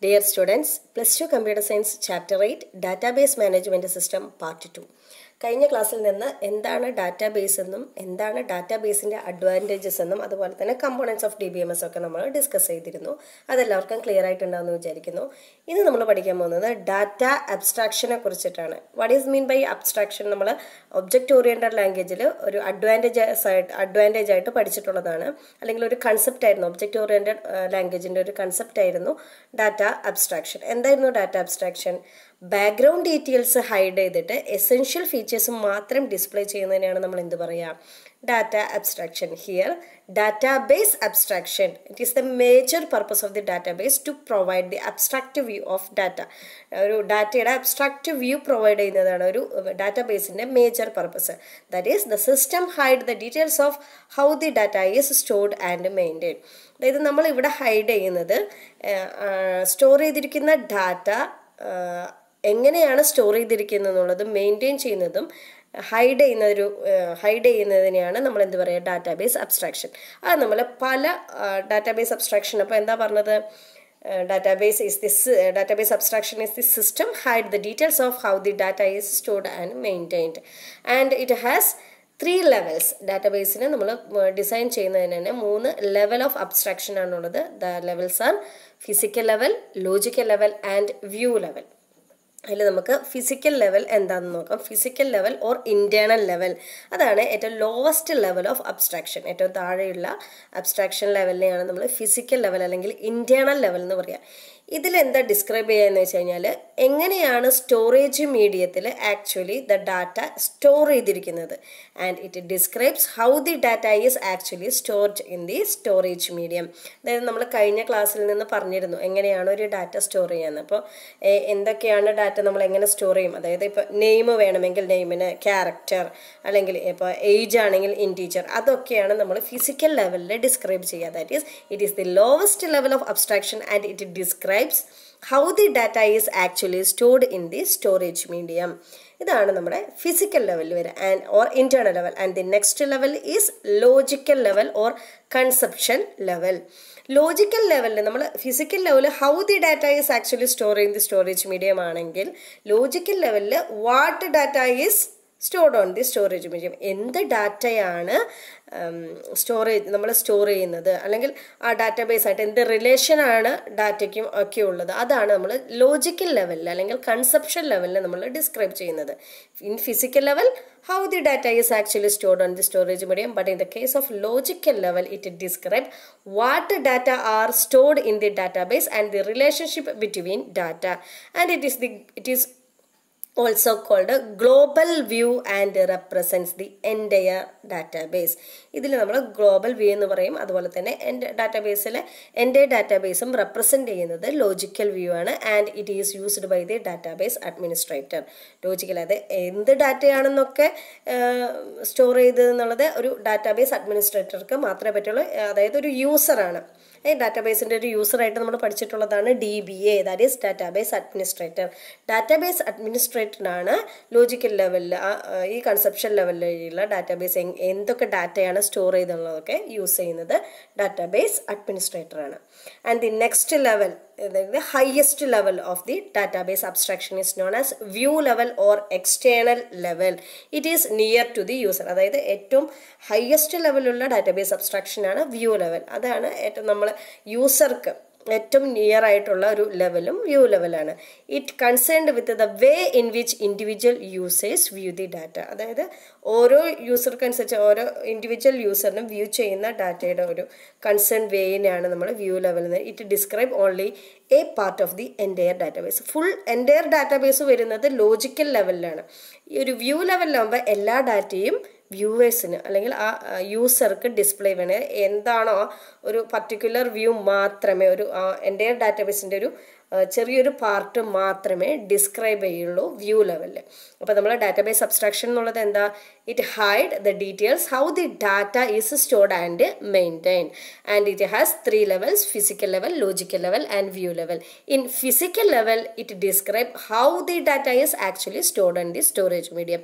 Dear students, Plus 2 Computer Science Chapter 8 Database Management System Part 2. കഴിഞ്ഞ ക്ലാസ്സിൽ നിന്ന് എന്താണ് ഡാറ്റാബേസ് എന്നും എന്താണ് ഡാറ്റാബേസിൻ്റെ അഡ്വാൻറ്റേജസ് എന്നും അതുപോലെ തന്നെ കമ്പോണൻസ് ഓഫ് DBMS ഒക്കെ നമ്മൾ ഡിസ്കസ് ചെയ്തിരുന്നു. അതെല്ലാവർക്കും ക്ലിയർ ആയിട്ടുണ്ടാകുമെന്ന് വിചാരിക്കുന്നു. ഇന്ന് നമ്മൾ പഠിക്കാൻ പോകുന്നത് ഡാറ്റ അബ്സ്ട്രാക്ഷനെ കുറിച്ചിട്ടാണ്. What is mean by abstraction? നമ്മൾ ഒബ്ജക്റ്റ് ഓറിയൻറ്റഡ് ലാംഗ്വേജിൽ ഒരു അഡ്വാൻറ്റേജ് ആയിട്ട് പഠിച്ചിട്ടുള്ളതാണ്. അല്ലെങ്കിൽ ഒരു കൺസെപ്റ്റ് ആയിരുന്നു, ഒബ്ജക്റ്റ് ഓറിയൻറ്റഡ് ലാംഗ്വേജിൻ്റെ ഒരു കൺസെപ്റ്റ് ആയിരുന്നു ഡാറ്റ അബ്സ്ട്രാക്ഷൻ. എന്തായിരുന്നു data abstraction? Background details hide ചെയ്തിട്ട് എസെൻഷ്യൽ ഫീച്ചേഴ്സ് മാത്രം ഡിസ്പ്ലേ ചെയ്യുന്നതിനാണ് നമ്മൾ എന്ത് പറയുക? Data abstraction. Here database abstraction, it is the major purpose of the database to provide the abstract view of data. ഒരു ഡാറ്റയുടെ അബ്സ്ട്രാക്റ്റ് വ്യൂ പ്രൊവൈഡ് ചെയ്യുന്നതാണ് ഒരു ഡാറ്റാബേസിൻ്റെ major purpose. That is the system hide the details of how the data is stored and maintain. അതായത് നമ്മൾ ഇവിടെ hide ചെയ്യുന്നത് store ചെയ്തിരിക്കുന്ന ഡാറ്റ എങ്ങനെയാണ് സ്റ്റോർ ചെയ്തിരിക്കുന്നത് എന്നുള്ളത് മെയിൻറ്റെയിൻ ചെയ്യുന്നതും ഹൈഡ് ചെയ്യുന്നതിനെയാണ് നമ്മൾ എന്ത് പറയുക? Database abstraction. അത് നമ്മൾ പല ഡാറ്റാബേസ് അബ്സ്ട്രാക്ഷൻ. അപ്പോൾ എന്താ പറഞ്ഞത്? database abstraction is the system hide the details of how the data is stored and maintained, and it has 3 levels. ഡാറ്റാബേസിനെ നമ്മൾ ഡിസൈൻ ചെയ്യുന്നതിന് തന്നെ 3 ലെവൽ ഓഫ് അബ്സ്ട്രാക്ഷൻ ആണുള്ളത്. The levels are physical level, logical level and view level. അതിൽ നമുക്ക് physical level എന്താണെന്ന് നോക്കാം. Physical level or internal level, അതാണ് ഏറ്റവും ലോവസ്റ്റ് ലെവൽ ഓഫ് അബ്സ്ട്രാക്ഷൻ. ഏറ്റവും താഴെയുള്ള അബ്സ്ട്രാക്ഷൻ ലെവലിനെയാണ് നമ്മൾ ഫിസിക്കൽ ലെവൽ അല്ലെങ്കിൽ ഇൻറ്റേർണൽ ലെവൽ എന്ന് പറയുക. ഇതിലെന്താ ഡിസ്ക്രൈബ് ചെയ്യുകയെന്ന് വെച്ച് കഴിഞ്ഞാൽ എങ്ങനെയാണ് സ്റ്റോറേജ് മീഡിയത്തിൽ ആക്ച്വലി ദ ഡാറ്റ സ്റ്റോർ ചെയ്തിരിക്കുന്നത്. And it describes how the data is actually stored in the storage medium. അതായത് നമ്മൾ കഴിഞ്ഞ ക്ലാസ്സിൽ നിന്ന് പറഞ്ഞിരുന്നു എങ്ങനെയാണ് ഒരു ഡാറ്റ സ്റ്റോർ ചെയ്യാന്ന്. അപ്പോൾ എന്തൊക്കെയാണ് ഡാറ്റ നമ്മൾ എങ്ങനെ സ്റ്റോർ ചെയ്യും? അതായത് ഇപ്പോൾ നെയിം വേണമെങ്കിൽ നെയിമിന് ക്യാരക്ടർ, അല്ലെങ്കിൽ ഇപ്പോൾ ഏജ് ആണെങ്കിൽ ഇൻറ്റീജർ, അതൊക്കെയാണ് നമ്മൾ ഫിസിക്കൽ ലെവലിൽ ഡിസ്ക്രൈബ് ചെയ്യുക. That is it is the lowest level of abstraction and it describes how the data is actually stored in the storage medium. ഇതാണ് നമ്മുടെ ഫിസിക്കൽ ലെവൽ വരെ and or internal level. And the next level is logical level or conception level. Logical ലെവലിൽ നമ്മൾ physical level how the data is actually store in the storage medium ആണെങ്കിൽ, logical ലെവലിൽ what data is stored on the storage medium. എന്ത് ഡാറ്റയാണ് നമ്മൾ store ചെയ്യുന്നത്, അല്ലെങ്കിൽ ആ ഡാറ്റാബേസ് ആയിട്ട് എന്ത് റിലേഷനാണ് ഡാറ്റയ്ക്കും ഒക്കെ ഉള്ളത്, അതാണ് നമ്മൾ ലോജിക്കൽ ലെവലിൽ അല്ലെങ്കിൽ കൺസെപ്ഷൻ ലെവലിൽ നമ്മൾ ഡിസ്ക്രൈബ് ചെയ്യുന്നത്. In physical level how the data is actually stored on the storage medium, but in the case of logical level it describes what data are stored in the database and the relationship between data, and it is also called a global view and represents the entire database. ഇതിൽ നമ്മൾ global view എന്ന് പറയും. അതുപോലെ തന്നെ ഡാറ്റാബേസിലെ എൻ്റെ ഡാറ്റാബേസും represent ചെയ്യുന്നത് ലോജിക്കൽ വ്യൂ ആണ്. And it is used by the database administrator. Logical, അത് എന്ത് ഡാറ്റയാണെന്നൊക്കെ സ്റ്റോർ ചെയ്തത് എന്നുള്ളത് ഒരു ഡാറ്റാബേസ് അഡ്മിനിസ്ട്രേറ്റർക്ക് മാത്രമേ പറ്റുള്ളൂ. അതായത് ഒരു യൂസറാണ്. ഡാറ്റാബേസിൻ്റെ ഒരു യൂസറായിട്ട് നമ്മൾ പഠിച്ചിട്ടുള്ളതാണ് DBA, that is database administrator. Database അഡ്മിനിസ്ട്രേറ്ററിനാണ് ലോജിക്കൽ ലെവലിൽ ഈ കൺസെപ്ഷൻ ലെവലിലുള്ള ഡാറ്റാബേസ് എന്തൊക്കെ ഡാറ്റയാണ് സ്റ്റോർ ചെയ്തുള്ളതൊക്കെ യൂസ് ചെയ്യുന്നത് ഡാറ്റാബേസ് അഡ്മിനിസ്ട്രേറ്ററാണ്. And the next level, the highest level of the database abstraction is known as view level or external level. It is near to the user. അതായത് ഏറ്റവും ഹയസ്റ്റ് ലെവലുള്ള ഡാറ്റാബേസ് അബ്സ്ട്രാക്ഷൻ ആണ് view level. അതാണ് ഏറ്റവും നമ്മൾ യൂസർക്ക് ഏറ്റവും near ആയിട്ടുള്ള ഒരു ലെവലും വ്യൂ ലെവലാണ്. It concerned with the way in which individual users view the data. അതായത് ഓരോ യൂസർക്കനുസരിച്ച് ഓരോ ഇൻഡിവിജ്വൽ യൂസറിനും വ്യൂ ചെയ്യുന്ന ഡാറ്റയുടെ ഒരു കൺസേൺ വേയിനാണ് നമ്മൾ വ്യൂ ലെവൽ എന്ന്. It describe only A part of the entire database. Full entire database വരുന്നത് ലോജിക്കൽ ലെവലിലാണ്. ഈ ഒരു വ്യൂ ലെവലിലാകുമ്പോൾ എല്ലാ ഡാറ്റയും വ്യൂവേഴ്സിന് അല്ലെങ്കിൽ ആ യൂസർക്ക് ഡിസ്പ്ലേ വേണേ എന്താണോ ഒരു പർട്ടിക്കുലർ വ്യൂ മാത്രമേ, ഒരു എൻ്റയർ ഡാറ്റാബേസിൻ്റെ ഒരു ചെറിയൊരു പാർട്ട് മാത്രമേ ഡിസ്ക്രൈബ് ചെയ്യുള്ളൂ വ്യൂ ലെവലിൽ. അപ്പോൾ നമ്മൾ ഡാറ്റാബേസ് അബ്സ്ട്രാക്ഷൻ എന്നുള്ളത് എന്താ? It hide the details how the data is stored and maintain. And it has 3 levels: physical level, logical level and view level. In physical level it describe how the data is actually stored in the storage medium.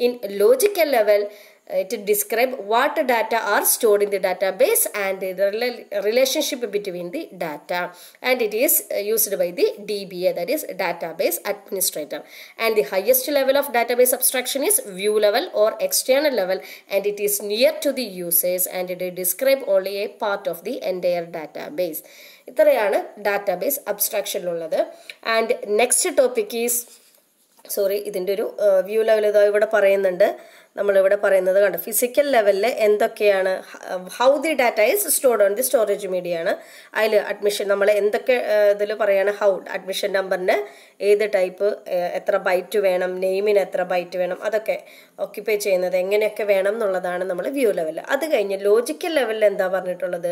In logical level it describe what data are stored in the database and the relationship between the data, and it is used by the DBA, that is database administrator. And the highest level of database abstraction is view level or external level, and it is near to the users, and it describe only a part of the entire database. ഇത്രയാണ് database അബ്സ്ട്രാക്ഷനിലുള്ളത്. And next topic is, sorry, ഇതിൻ്റെ ഒരു view level ഇതാ ഇവിടെ പറയുന്നുണ്ട്. നമ്മളിവിടെ പറയുന്നത് കണ്ടോ, ഫിസിക്കൽ ലെവലിൽ എന്തൊക്കെയാണ്, how the data is stored on the storage media ആണ്. അതിൽ അഡ്മിഷൻ നമ്മൾ എന്തൊക്കെ ഇതിൽ പറയുകയാണ്, ഹൗ അഡ്മിഷൻ നമ്പറിന് ഏത് ടൈപ്പ്, എത്ര ബൈറ്റ് വേണം, നെയിമിന് എത്ര ബൈറ്റ് വേണം, അതൊക്കെ ഓക്യുപ്പൈ ചെയ്യുന്നത് എങ്ങനെയൊക്കെ വേണം എന്നുള്ളതാണ് നമ്മൾ വ്യൂ ലെവൽ. അത് കഴിഞ്ഞ് ലോജിക്കൽ ലെവലിൽ എന്താ പറഞ്ഞിട്ടുള്ളത്,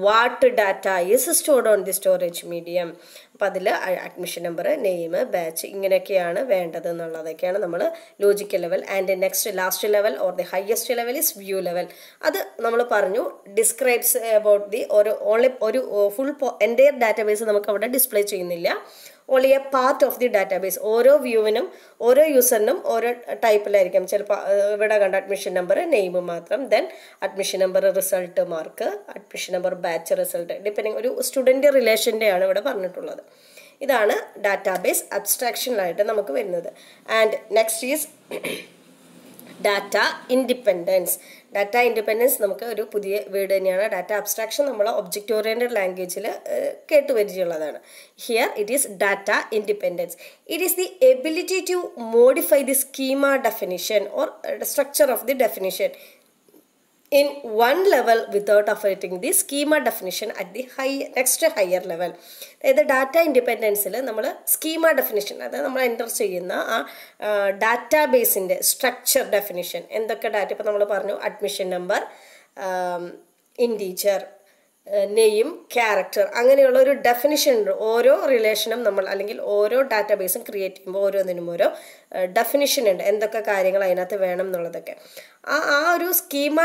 what data is stored on the storage medium. അപ്പോൾ അതിൽ അഡ്മിഷൻ നമ്പർ, നെയിം, ബാച്ച് ഇങ്ങനെയൊക്കെയാണ് വേണ്ടത് എന്നുള്ളതൊക്കെയാണ് നമ്മൾ logical level. And next last level or the highest level is view level. അത് നമ്മൾ പറഞ്ഞു ഡിസ്ക്രൈബ്സ് അബൌട്ട് ദി ഒരു ഫുൾ എൻ്റയർ ഡാറ്റാബേസ് നമുക്ക് അവിടെ ഡിസ്പ്ലേ ചെയ്യുന്നില്ല, only A part of the database. ഓരോ വ്യൂവിനും ഓരോ യൂസറിനും ഓരോ ടൈപ്പിലായിരിക്കും. ചിലപ്പോൾ ഇവിടെ കണ്ട അഡ്മിഷൻ നമ്പർ, നെയിം മാത്രം, then admission number, result mark, admission number, batch result, depending ഒരു സ്റ്റുഡൻറ്റ് റിലേഷൻ്റെ ആണ് ഇവിടെ പറഞ്ഞിട്ടുള്ളത്. ഇതാണ് ഡാറ്റാബേസ് അബ്സ്ട്രാക്ഷനിലായിട്ട് നമുക്ക് വരുന്നത്. And next is data independence. Data independence നമുക്ക് ഒരു പുതിയ വേർഡ് തന്നെയാണ്. ഡാറ്റ അബ്സ്ട്രാക്ഷൻ നമ്മൾ ഒബ്ജക്റ്റ് ഓറിയൻറ്റഡ് ലാംഗ്വേജിൽ കേട്ടുപരിചയമുള്ളതാണ്. Here it is data independence. It is the ability to modify the schema definition or structure of the definition in one level without affecting the schema definition at the next higher level. അതായത് data ഇൻഡിപെൻഡൻസിൽ നമ്മൾ schema definition, അതായത് നമ്മൾ enter ചെയ്യുന്ന ആ ഡാറ്റാബേസിൻ്റെ structure definition, എന്തൊക്കെ data, ഇപ്പോൾ നമ്മൾ പറഞ്ഞു admission number, integer, name, character, അങ്ങനെയുള്ള ഒരു ഡെഫിനിഷൻ ഉണ്ട്. ഓരോ റിലേഷനും നമ്മൾ അല്ലെങ്കിൽ ഓരോ ഡാറ്റാബേസും ക്രിയേറ്റ് ചെയ്യുമ്പോൾ ഓരോന്നിനും ഓരോ ഡെഫിനിഷൻ ഉണ്ട്, എന്തൊക്കെ കാര്യങ്ങൾ അതിനകത്ത് വേണം എന്നുള്ളതൊക്കെ. ആ ഒരു സ്കീമ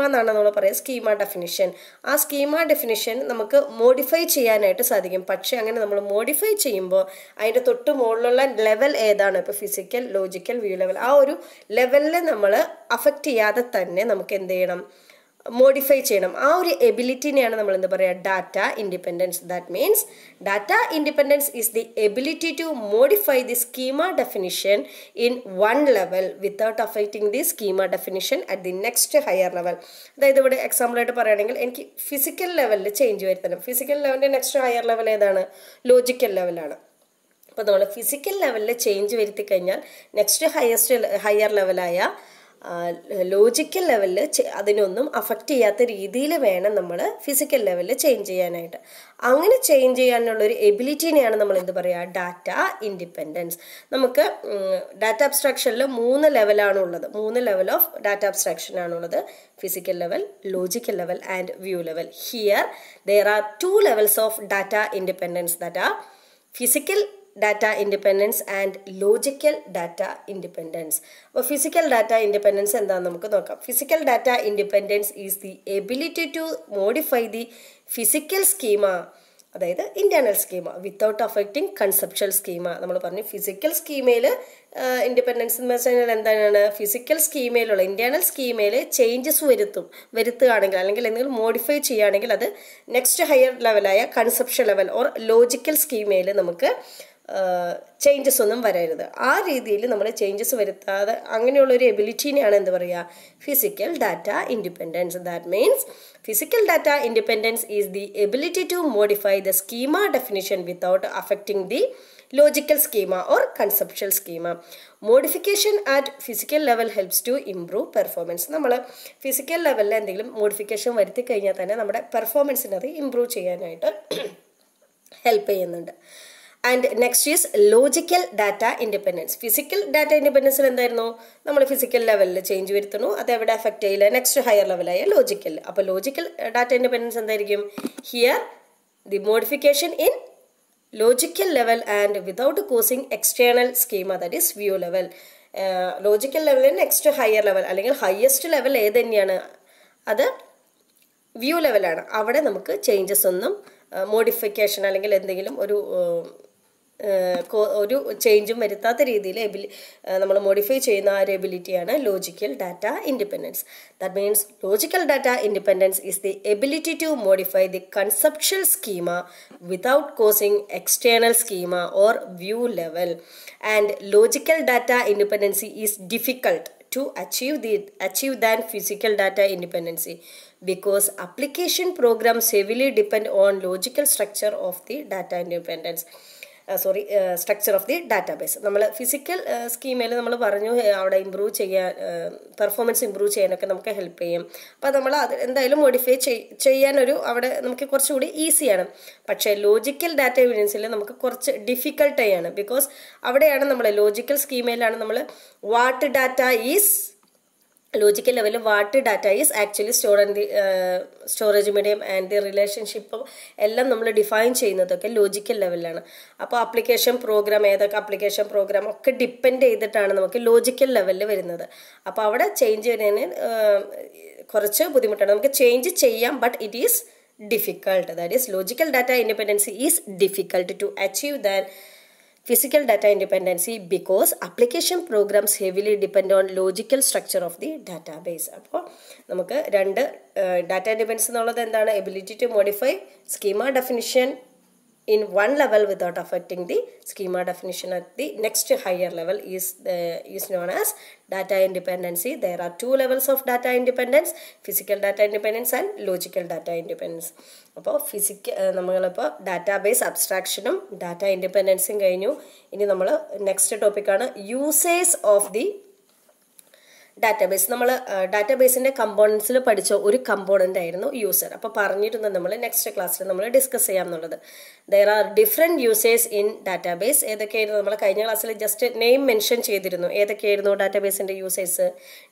എന്നാണ് നമ്മൾ പറയുക, സ്കീമ ഡെഫിനിഷൻ. ആ സ്കീമ ഡെഫിനിഷൻ നമുക്ക് മോഡിഫൈ ചെയ്യാനായിട്ട് സാധിക്കും. പക്ഷേ അങ്ങനെ നമ്മൾ മോഡിഫൈ ചെയ്യുമ്പോൾ അതിൻ്റെ തൊട്ട് മുകളിലുള്ള ലെവൽ ഏതാണ്, ഇപ്പോൾ ഫിസിക്കൽ, ലോജിക്കൽ, വ്യൂ ലെവൽ, ആ ഒരു ലെവലിൽ നമ്മൾ അഫക്റ്റ് ചെയ്യാതെ തന്നെ നമുക്ക് എന്ത് ചെയ്യണം, മോഡിഫൈ ചെയ്യണം. ആ ഒരു എബിലിറ്റിനെയാണ് നമ്മൾ എന്താ പറയുക, data independence. That means data independence is the ability to modify the schema definition in one level without affecting the schema definition at the next higher level. അതായത് ഇവിടെ എക്സാമ്പിളായിട്ട് പറയുകയാണെങ്കിൽ എനിക്ക് ഫിസിക്കൽ ലെവലിൽ ചേഞ്ച് വരുത്തണം. ഫിസിക്കൽ ലെവലിൻ്റെ നെക്സ്റ്റ് ഹയർ ലെവൽ ഏതാണ്, logical ലെവലാണ്. അപ്പോൾ നമ്മൾ ഫിസിക്കൽ ലെവലിൽ ചേഞ്ച് വരുത്തി കഴിഞ്ഞാൽ നെക്സ്റ്റ് ഹയർ ലെവലായ ലോജിക്കൽ ലെവലിൽ അതിനൊന്നും അഫക്റ്റ് ചെയ്യാത്ത രീതിയിൽ വേണം നമ്മൾ ഫിസിക്കൽ ലെവലിൽ ചേഞ്ച് ചെയ്യാനായിട്ട്. അങ്ങനെ ചേഞ്ച് ചെയ്യാനുള്ളൊരു എബിലിറ്റിനെയാണ് നമ്മൾ എന്ത് പറയുക, ഡാറ്റ ഇൻഡിപെൻഡൻസ്. നമുക്ക് ഡാറ്റ അബ്സ്ട്രാക്ഷനിൽ 3 ലെവലാണുള്ളത്. 3 ലെവൽ ഓഫ് ഡാറ്റ അബ്സ്ട്രാക്ഷൻ ആണുള്ളത്, physical level, logical level and view level. Here there are 2 levels of data independence, that are physical data independence and logical data independence. അപ്പോൾ physical data independence എന്താണെന്ന് നമുക്ക് നോക്കാം. Physical data independence is the ability to modify the physical schema, അതായത് internal schema, without affecting conceptual schema. നമ്മൾ പറഞ്ഞു physical സ്കീമയിൽ independence എന്ന് വെച്ചാൽ എന്താണ്, ഫിസിക്കൽ സ്കീമയിലുള്ള ഇൻറ്റേർണൽ സ്കീമയിൽ ചേഞ്ചസ് വരുത്തുകയാണെങ്കിൽ അല്ലെങ്കിൽ എന്തെങ്കിലും മോഡിഫൈ ചെയ്യുകയാണെങ്കിൽ അത് നെക്സ്റ്റ് ഹയർ ലെവലായ കൺസെപ്ച്വൽ ലെവൽ ഓർ ലോജിക്കൽ സ്കീമയിൽ നമുക്ക് ചേഞ്ചസ് ഒന്നും വരരുത്. ആ രീതിയിൽ നമ്മൾ ചേഞ്ചസ് വരുത്താതെ അങ്ങനെയുള്ളൊരു എബിലിറ്റിനെയാണ് എന്ത് പറയുക, physical data independence. That means physical data independence is the ability to modify the schema definition without affecting the logical schema or conceptual schema. Modification at physical level helps to improve performance. നമ്മൾ physical ലെവലിൽ എന്തെങ്കിലും modification വരുത്തി കഴിഞ്ഞാൽ തന്നെ നമ്മുടെ പെർഫോമൻസിനെ അത് improve ചെയ്യാനായിട്ട് help ചെയ്യുന്നുണ്ട്. And next is logical data independence. Physical data ഇൻഡിപെൻഡൻസിൽ എന്തായിരുന്നു, നമ്മൾ ഫിസിക്കൽ ലെവലിൽ ചേഞ്ച് വരുത്തുന്നു, അത് എവിടെ എഫക്റ്റ് ചെയ്യില്ല, നെക്സ്റ്റ് ഹയർ ലെവലായ ലോജിക്കൽ. അപ്പോൾ ലോജിക്കൽ ഡാറ്റ ഇൻഡിപെൻഡൻസ് എന്തായിരിക്കും, here the modification in logical level and without causing external schema, that is view level. Logical level next higher level അല്ലെങ്കിൽ highest level ഏത് തന്നെയാണ്, അത് വ്യൂ ലെവലാണ്. അവിടെ നമുക്ക് ചേഞ്ചസ് ഒന്നും മോഡിഫിക്കേഷൻ അല്ലെങ്കിൽ എന്തെങ്കിലും ഒരു ഒരു ചേഞ്ചും വരുത്താത്ത രീതിയിൽ നമ്മൾ മോഡിഫൈ ചെയ്യുന്ന ആ ഒരു എബിലിറ്റിയാണ് logical data independence. That means logical data independence is the ability to modify the conceptual schema without causing external schema or view level. And logical data independency is difficult to achieve than physical data independency because application programs heavily depend on logical structure of the data independence. Structure of the database. നമ്മൾ physical സ്കീമിൽ നമ്മൾ പറഞ്ഞു അവിടെ improve ചെയ്യാൻ, performance improve ചെയ്യാനൊക്കെ നമുക്ക് help ചെയ്യും. അപ്പോൾ നമ്മൾ അത് എന്തായാലും മോഡിഫൈ ചെയ്യാനൊരു അവിടെ നമുക്ക് കുറച്ചുകൂടി ഈസിയാണ്. പക്ഷേ ലോജിക്കൽ ഡാറ്റ എവിഡൻസിൽ നമുക്ക് കുറച്ച് ഡിഫിക്കൽട്ടായാണ്. ബിക്കോസ് അവിടെയാണ് നമ്മൾ ലോജിക്കൽ സ്കീമയിലാണ് നമ്മൾ വാട്ട് ഡാറ്റ ഈസ് ലോജിക്കൽ ലെവലിൽ what data is actually stored in the storage medium and the relationship എല്ലാം നമ്മൾ ഡിഫൈൻ ചെയ്യുന്നതൊക്കെ ലോജിക്കൽ ലെവലിലാണ്. അപ്പോൾ ആപ്ലിക്കേഷൻ പ്രോഗ്രാം, ഏതൊക്കെ ആപ്ലിക്കേഷൻ പ്രോഗ്രാം ഒക്കെ ഡിപ്പെൻഡ് ചെയ്തിട്ടാണ് നമുക്ക് ലോജിക്കൽ ലെവലിൽ വരുന്നത്. അപ്പോൾ അവിടെ ചേഞ്ച് വരുന്നതിന് കുറച്ച് ബുദ്ധിമുട്ടാണ്. നമുക്ക് ചേഞ്ച് ചെയ്യാം, but it is difficult. That is logical data independency is difficult to achieve than physical data independency because application programs heavily depend on logical structure of the database. അപ്പോൾ നമുക്ക് രണ്ട് ഡാറ്റ ഇൻഡിപെൻഡൻസ് എന്നുള്ളത് എന്താണ്? Ability to modify schema definition in one level without affecting the schema definition at the next higher level is known as data independency. There are two levels of data independence: physical data independence and logical data independence. അപ്പോൾ നമ്മളിപ്പോൾ database അബ്സ്ട്രാക്ഷനും data ഇൻഡിപെൻഡൻസും കഴിഞ്ഞു. ഇനി നമ്മൾ next ടോപ്പിക്കാണ് users of the database. നമ്മൾ ഡാറ്റാബേസിൻ്റെ കമ്പോണൻസിൽ പഠിച്ച ഒരു component ആയിരുന്നു യൂസർ. അപ്പോൾ പറഞ്ഞിരുന്നത് നമ്മൾ നെക്സ്റ്റ് ക്ലാസ്സിൽ നമ്മൾ ഡിസ്കസ് ചെയ്യാം എന്നുള്ളത്. There are different users in database. ഏതൊക്കെയായിരുന്നു? നമ്മൾ കഴിഞ്ഞ ക്ലാസ്സിൽ ജസ്റ്റ് നെയിം മെൻഷൻ ചെയ്തിരുന്നു. ഏതൊക്കെയായിരുന്നു ഡാറ്റാബേസിൻ്റെ users?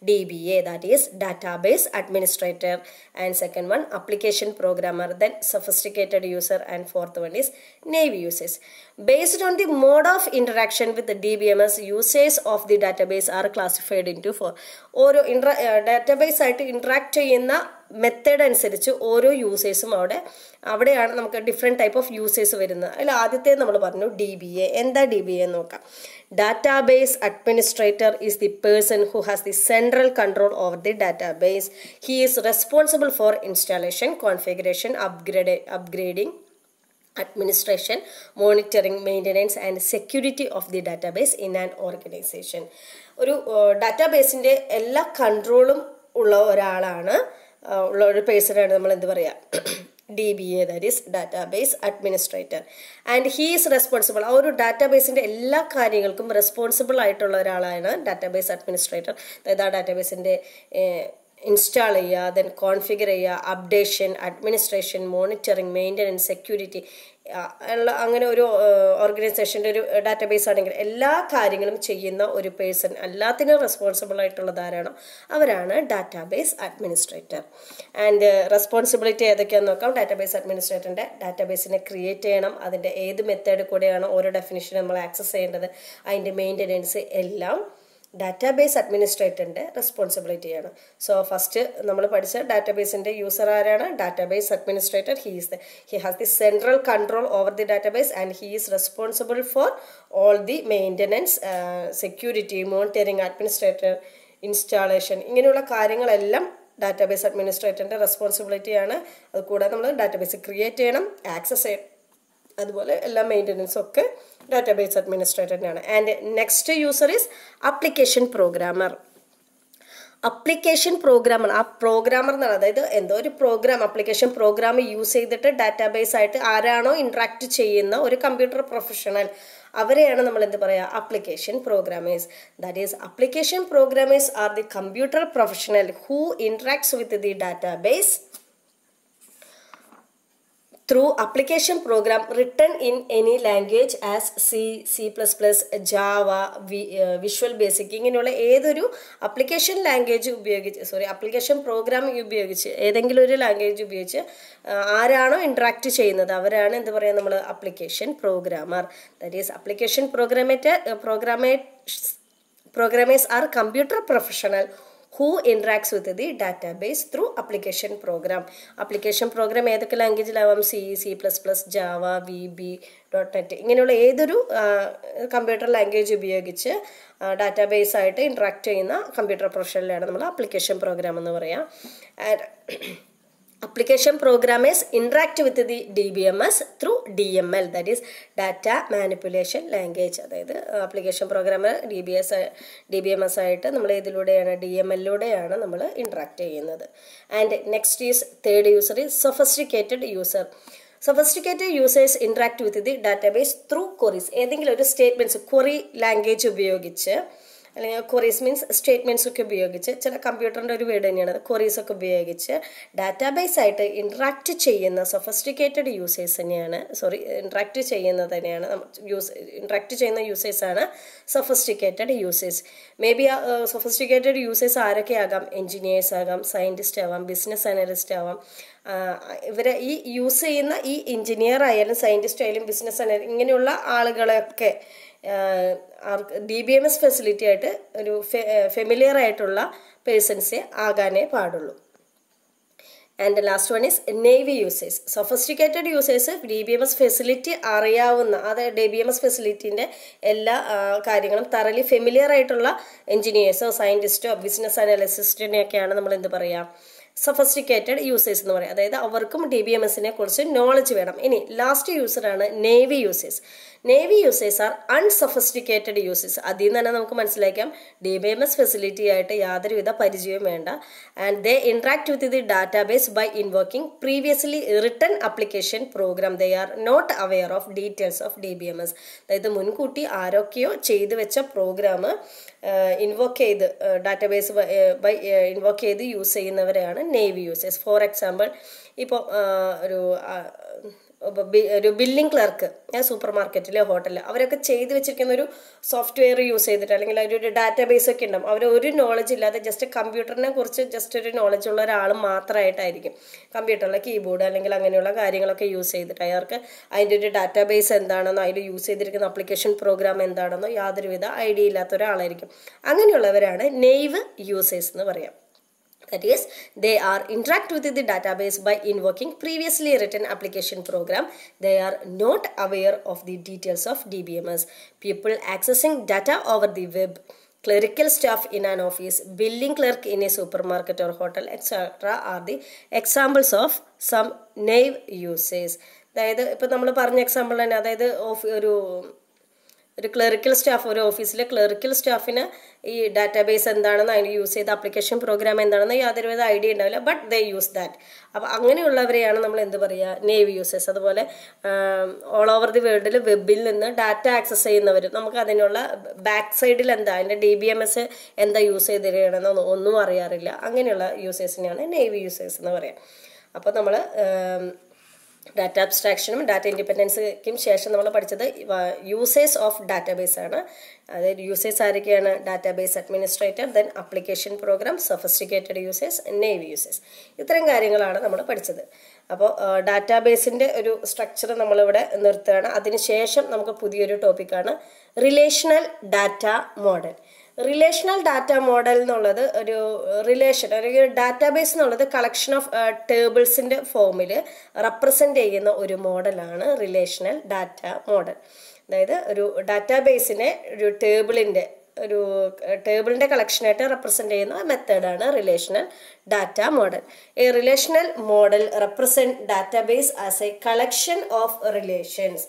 DBA, that is database administrator, and second one application programmer, then sophisticated user, and fourth one is naive users. Based on the mode of interaction with the DBMS, users of the database are classified into 4. ഓരോ database ആയിട്ട് interact ചെയ്യുന്ന method അനുസരിച്ച് ഓരോ യൂസേഴ്സും അവിടെയാണ് നമുക്ക് different type of users വരുന്നത്. അതിൽ ആദ്യത്തെ നമ്മൾ പറഞ്ഞു DBA. എന്താ DBA എന്ന് നോക്കാം. Database administrator is the person who has the central control over the database. He is responsible for installation, configuration, upgrading, administration, monitoring, maintenance and security of the database in an organization. ഒരു ഡാറ്റാബേസിൻ്റെ എല്ലാ കൺട്രോളും ഉള്ള ഒരാളാണ്, ഉള്ള ഒരു പേഴ്സണാണ് നമ്മൾ എന്ത് പറയുക, DBA, that is database administrator, and he is responsible. ആ ഒരു ഡാറ്റാബേസിൻ്റെ എല്ലാ കാര്യങ്ങൾക്കും റെസ്പോൺസിബിൾ ആയിട്ടുള്ള ഒരാളാണ് ഡാറ്റാബേസ് അഡ്മിനിസ്ട്രേറ്റർ. അതായത് ആ ഡാറ്റാബേസിൻ്റെ ഇൻസ്റ്റാൾ ചെയ്യുക, ദെൻ കോൺഫിഗർ ചെയ്യുക, updation, administration, monitoring, maintenance, security ഉള്ള അങ്ങനെ ഒരു ഓർഗനൈസേഷൻ്റെ ഒരു ഡാറ്റാബേസ് ആണെങ്കിൽ എല്ലാ കാര്യങ്ങളും ചെയ്യുന്ന ഒരു പേഴ്സൺ, എല്ലാത്തിനും റെസ്പോൺസിബിൾ ആയിട്ടുള്ളതാരാണോ അവരാണ് ഡാറ്റാബേസ് അഡ്മിനിസ്ട്രേറ്റർ. ആൻഡ് റെസ്പോൺസിബിലിറ്റി ഏതൊക്കെയാണെന്ന് നോക്കാം. ഡാറ്റാബേസ് അഡ്മിനിസ്ട്രേറ്ററിൻ്റെ ഡാറ്റാബേസിനെ ക്രിയേറ്റ് ചെയ്യണം, അതിൻ്റെ ഏത് മെത്തേഡ് കൂടെയാണ് ഓരോ ഡെഫിനിഷൻ നമ്മൾ ആക്സസ് ചെയ്യേണ്ടത്, അതിൻ്റെ മെയിൻ്റനൻസ് എല്ലാം ഡാറ്റാബേസ് അഡ്മിനിസ്ട്രേറ്ററിൻ്റെ റെസ്പോൺസിബിലിറ്റിയാണ്. സോ ഫസ്റ്റ് നമ്മൾ പഠിച്ച ഡാറ്റാബേസിൻ്റെ യൂസർ ആരാണ്? Database administrator. He has the central control over the database and he is responsible for all the maintenance, security, monitoring, administrator, installation, ഇങ്ങനെയുള്ള കാര്യങ്ങളെല്ലാം ഡാറ്റാബേസ് അഡ്മിനിസ്ട്രേറ്ററിൻ്റെ റെസ്പോൺസിബിലിറ്റിയാണ്. അതുകൂടാതെ നമ്മൾ ഡാറ്റാബേസ് ക്രിയേറ്റ് ചെയ്യണം, ആക്സസ് ചെയ്യണം, അതുപോലെ എല്ലാ മെയിൻ്റനൻസും ഒക്കെ ഡാറ്റാബേസ് അഡ്മിനിസ്ട്രേറ്ററിനാണ്. And next user is application programmer. Application programmer, ആ പ്രോഗ്രാമർ എന്നാണ്, അതായത് എന്തോ ഒരു പ്രോഗ്രാം, അപ്ലിക്കേഷൻ പ്രോഗ്രാം യൂസ് ചെയ്തിട്ട് ഡാറ്റാബേസ് ആയിട്ട് ആരാണോ ഇൻട്രാക്ട് ചെയ്യുന്ന ഒരു കമ്പ്യൂട്ടർ പ്രൊഫഷണൽ, അവരെയാണ് നമ്മൾ എന്ത് പറയുക, application programmers. That is application programmers are the computer professional who interacts with the database through application program written in any language as C, C++, Java, Visual Basic, ഇങ്ങനെയുള്ള ഏതൊരു application language ഉപയോഗിച്ച് application programme ഉപയോഗിച്ച് ഏതെങ്കിലും ഒരു language ഉപയോഗിച്ച് ആരാണോ interact ചെയ്യുന്നത് അവരാണ് എന്ത് പറയുക നമ്മൾ application programmer. That is application programmers are computer professional who interacts with the database through application program. Application program ഏതൊക്കെ ലാംഗ്വേജിലാവാം? C, C++, Java, VB, .NET ഇങ്ങനെയുള്ള ഏതൊരു കമ്പ്യൂട്ടർ ലാംഗ്വേജ് ഉപയോഗിച്ച് ഡാറ്റാബേസ് ആയിട്ട് ഇൻട്രാക്ട് ചെയ്യുന്ന കമ്പ്യൂട്ടർ പ്രൊഫഷനിലാണ് നമ്മൾ ആപ്ലിക്കേഷൻ പ്രോഗ്രാം എന്ന് പറയാം. Application programmers interact with the DBMS through DML, that is data manipulation language. അതായത് ആപ്ലിക്കേഷൻ പ്രോഗ്രാമർ DBMS ആയിട്ട് നമ്മൾ ഇതിലൂടെയാണ് DMLലൂടെയാണ് നമ്മൾ ഇൻട്രാക്ട് ചെയ്യുന്നത്. And next is third user is sophisticated user. Sophisticated users interact with the database through queries. ഏതെങ്കിലും ഒരു statements query language ഉപയോഗിച്ച്, അല്ലെങ്കിൽ ക്വറീസ് മീൻസ് സ്റ്റേറ്റ്മെൻറ്റ്സ് ഒക്കെ ഉപയോഗിച്ച്, ചില കമ്പ്യൂട്ടറിൻ്റെ ഒരു വേർഡ് തന്നെയാണ് അത്, ക്വറീസ് ഒക്കെ ഉപയോഗിച്ച് ഡാറ്റാബേസ് ആയിട്ട് ഇൻട്രാക്ട് ചെയ്യുന്ന സൊഫിസ്റ്റിക്കേറ്റഡ് യൂസേഴ്സ് തന്നെയാണ്, ഇൻട്രാക്ട് ചെയ്യുന്ന യൂസേഴ്സാണ് sophisticated users. May be sophisticated users ആരൊക്കെ ആകാം? എൻജിനീയേഴ്സ് ആകാം, സയൻറ്റിസ്റ്റ് ആവാം, ബിസിനസ് അനലിസ്റ്റ് ആവാം. ഇവരെ ഈ യൂസ് ചെയ്യുന്ന ഈ എൻജിനീയർ ആയാലും സയൻറ്റിസ്റ്റ് ആയാലും ബിസിനസ് അനലിസ്റ്റ് ഇങ്ങനെയുള്ള ആളുകളൊക്കെ DBMS ഫെസിലിറ്റി ആയിട്ട് ഒരു ഫെമിലിയർ ആയിട്ടുള്ള പേഴ്സൺസേ ആകാനേ പാടുള്ളൂ. And last one is naive users. Sophisticated users DBMS facility അറിയാവുന്ന, അതായത് DBMS ഫെസിലിറ്റീൻ്റെ എല്ലാ കാര്യങ്ങളും തറലി ഫെമിലിയർ ആയിട്ടുള്ള എൻജിനീയേഴ്സോ സയൻറ്റിസ്റ്റോ ബിസിനസ് അനാലിസ്റ്റിനെയൊക്കെയാണ് നമ്മൾ എന്ത് പറയുക? സൊഫിസ്റ്റിക്കേറ്റഡ് യൂസേഴ്സ് എന്ന് പറയും. അതായത് അവർക്കും DBMSനെ കുറിച്ച് നോളജ് വേണം. ഇനി ലാസ്റ്റ് യൂസറാണ് naive users. Naive users are unsophisticated users. അതിൽ നിന്ന് തന്നെ നമുക്ക് മനസ്സിലാക്കാം DBMS ഫെസിലിറ്റി ആയിട്ട് യാതൊരുവിധ പരിചയവും വേണ്ട. And they interact with the database by invoking previously written application program. They are not aware of details of DBMS. അതായത് മുൻകൂട്ടി ആരൊക്കെയോ ചെയ്തു വെച്ച പ്രോഗ്രാം ഇൻവോക്ക് ചെയ്ത് ഡാറ്റാബേസ് ഇൻവോക്ക് ചെയ്ത് യൂസ് ചെയ്യുന്നവരെയാണ് നേവി യൂസേഴ്സ്. ഫോർ എക്സാമ്പിൾ, ഇപ്പോൾ ഒരു ബില്ലിംഗ് ക്ലർക്ക് സൂപ്പർ മാർക്കറ്റിലെ ഹോട്ടലിൽ അവരൊക്കെ ചെയ്തു വെച്ചിരിക്കുന്ന ഒരു സോഫ്റ്റ്വെയർ യൂസ് ചെയ്തിട്ട്, അല്ലെങ്കിൽ ഒരു ഡാറ്റാബേസ് ഒക്കെ ഉണ്ടാവും. അവർ ഒരു നോളജ് ഇല്ലാതെ ജസ്റ്റ് കമ്പ്യൂട്ടറിനെ കുറിച്ച് ജസ്റ്റ് ഒരു നോളജ് ഉള്ള ഒരാൾ മാത്രമായിട്ടായിരിക്കും കമ്പ്യൂട്ടറിലെ കീബോർഡ് അല്ലെങ്കിൽ അങ്ങനെയുള്ള കാര്യങ്ങളൊക്കെ യൂസ് ചെയ്തിട്ട് അയാൾക്ക് അതിൻ്റെ ഒരു ഡാറ്റാബേസ് എന്താണെന്നോ അതിൽ യൂസ് ചെയ്തിരിക്കുന്ന ആപ്ലിക്കേഷൻ പ്രോഗ്രാം എന്താണെന്നോ യാതൊരുവിധ ഐഡിയ ഇല്ലാത്ത ഒരാളായിരിക്കും. അങ്ങനെയുള്ളവരാണ് നേവ് യൂസേഴ്സ് എന്ന് പറയാം. That is, they are interact with the database by invoking previously written application program. They are not aware of the details of DBMS. People accessing data over the web, clerical staff in an office, billing clerk in a supermarket or hotel, etc. are the examples of some naive uses. അതായത് ഇപ്പം നമ്മൾ പറഞ്ഞ example തന്നെ, അതായത് ഒരു clerical staff, ഒരു ഓഫീസിലെ clerical സ്റ്റാഫിന് ഈ ഡാറ്റാബേസ് എന്താണെന്ന് അതിന് യൂസ് ചെയ്ത ആപ്ലിക്കേഷൻ പ്രോഗ്രാം എന്താണെന്ന് യാതൊരുവിധ ഐഡിയ ഉണ്ടാവില്ല. But they use that. അപ്പോൾ അങ്ങനെയുള്ളവരെയാണ് നമ്മൾ എന്ത് പറയുക? Navy users. അതുപോലെ ഓൾ ഓവർ ദി വേൾഡിൽ വെബിൽ നിന്ന് ഡാറ്റ ആക്സസ് ചെയ്യുന്നവർ, നമുക്ക് അതിനുള്ള ബാക്ക് സൈഡിൽ എന്താ അതിൻ്റെ DBMS എന്താ യൂസ് ചെയ്തിരിക്കണമെന്ന് ഒന്നും അറിയാറില്ല. അങ്ങനെയുള്ള യൂസേഴ്സിനെയാണ് നേവി യൂസേഴ്സ് എന്ന് പറയാം. അപ്പോൾ നമ്മൾ ഡാറ്റ അബ്സ്ട്രാക്ഷനും ഡാറ്റ ഇൻഡിപെൻഡൻസിനും ശേഷം നമ്മൾ പഠിച്ചത് യൂസേഴ്സ് ഓഫ് ഡാറ്റാബേസ് ആണ്. അതായത് യൂസേഴ്സ് ആരൊക്കെയാണ്? Database administrator, then application programme, sophisticated users, naive users. ഇത്തരം കാര്യങ്ങളാണ് നമ്മൾ പഠിച്ചത്. അപ്പോൾ ഡാറ്റാബേസിൻ്റെ ഒരു സ്ട്രക്ചർ നമ്മളിവിടെ നിർത്തുകയാണ്. അതിനുശേഷം നമുക്ക് പുതിയൊരു ടോപ്പിക്കാണ് relational data model. Relational data model എന്നുള്ളത് ഒരു ഒരു ഡാറ്റാബേസ് എന്നുള്ളത് കളക്ഷൻ ഓഫ് ടേബിൾസിൻ്റെ ഫോമിൽ റെപ്രസെൻ്റ് ചെയ്യുന്ന ഒരു മോഡലാണ് റിലേഷണൽ ഡാറ്റ മോഡൽ. അതായത് ഒരു ഡാറ്റാബേസിനെ ഒരു ടേബിളിൻ്റെ കളക്ഷനായിട്ട് റെപ്രസെൻ്റ് ചെയ്യുന്ന മെത്തേഡാണ് relational data model. A relational model represent database as A collection of relations.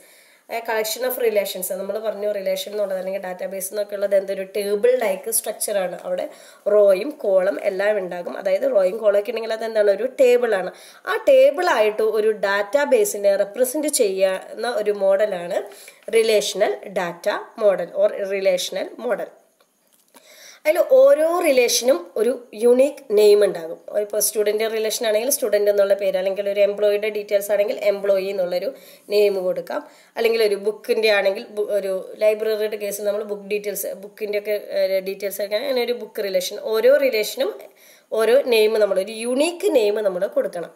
Collection of relations നമ്മൾ പറഞ്ഞു. റിലേഷൻ എന്നുള്ളത് അല്ലെങ്കിൽ ഡാറ്റാബേസ് എന്നൊക്കെ ഉള്ളത് എന്തൊരു ടേബിൾ ലൈക്ക് സ്ട്രക്ചറാണ്. അവിടെ റോയും കോളം എല്ലാം ഉണ്ടാകും. അതായത് റോയും കോളൊക്കെ ഉണ്ടെങ്കിൽ അതെന്താണ്? ഒരു ടേബിളാണ്. ആ ടേബിളായിട്ട് ഒരു ഡാറ്റാബേസിനെ റെപ്രസെൻറ്റ് ചെയ്യുന്ന ഒരു മോഡലാണ് relational data model or relational model. അതിൽ ഓരോ റിലേഷനും ഒരു യുണീക്ക് നെയിം ഉണ്ടാകും. ഇപ്പോൾ സ്റ്റുഡൻറ്റ് റിലേഷൻ ആണെങ്കിൽ സ്റ്റുഡൻറ്റ് എന്നുള്ള പേര്, അല്ലെങ്കിൽ ഒരു എംപ്ലോയിയുടെ ഡീറ്റെയിൽസ് ആണെങ്കിൽ എംപ്ലോയി എന്നുള്ളൊരു നെയിം കൊടുക്കാം. അല്ലെങ്കിൽ ഒരു ബുക്കിൻ്റെ ആണെങ്കിൽ ഒരു ലൈബ്രറിയുടെ കേസിൽ നമ്മൾ ബുക്ക് ഡീറ്റെയിൽസ്, ബുക്കിൻ്റെ ഒക്കെ ഡീറ്റെയിൽസ് ഒക്കെ അങ്ങനെ ഒരു ബുക്ക് റിലേഷൻ. ഓരോ റിലേഷനും ഓരോ നെയിം നമ്മളൊരു യുണീക്ക് നെയിം നമ്മൾ കൊടുക്കണം.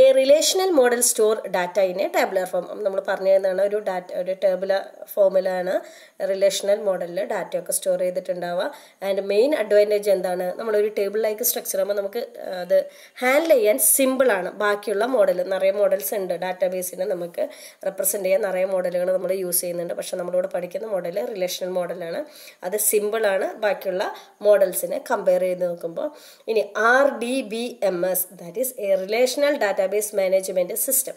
A relational model store data in A tabular form. നമ്മൾ പറഞ്ഞു തരുന്നതാണ് ഒരു ടേബുലർ ഫോമിലാണ് റിലേഷണൽ മോഡലിൽ ഡാറ്റയൊക്കെ സ്റ്റോർ ചെയ്തിട്ടുണ്ടാവുക. ആൻഡ് മെയിൻ അഡ്വാൻറ്റേജ് എന്താണ്, നമ്മളൊരു ടേബിൾ ലൈക്ക് സ്ട്രക്ചർ ആകുമ്പോൾ നമുക്ക് അത് ഹാൻഡിൽ ചെയ്യാൻ സിമ്പിളാണ്. ബാക്കിയുള്ള മോഡൽ നിറയെ മോഡൽസ് ഉണ്ട് ഡാറ്റാബേസിനെ നമുക്ക് റെപ്രസെൻറ്റ് ചെയ്യാൻ നിറയെ മോഡലുകൾ നമ്മൾ യൂസ് ചെയ്യുന്നുണ്ട്. പക്ഷെ നമ്മളിവിടെ പഠിക്കുന്ന മോഡൽ റിലേഷണൽ മോഡലാണ്. അത് സിമ്പിളാണ് ബാക്കിയുള്ള മോഡൽസിനെ കമ്പയർ ചെയ്ത് നോക്കുമ്പോൾ. ഇനി RDBMS, that is a relational database management system,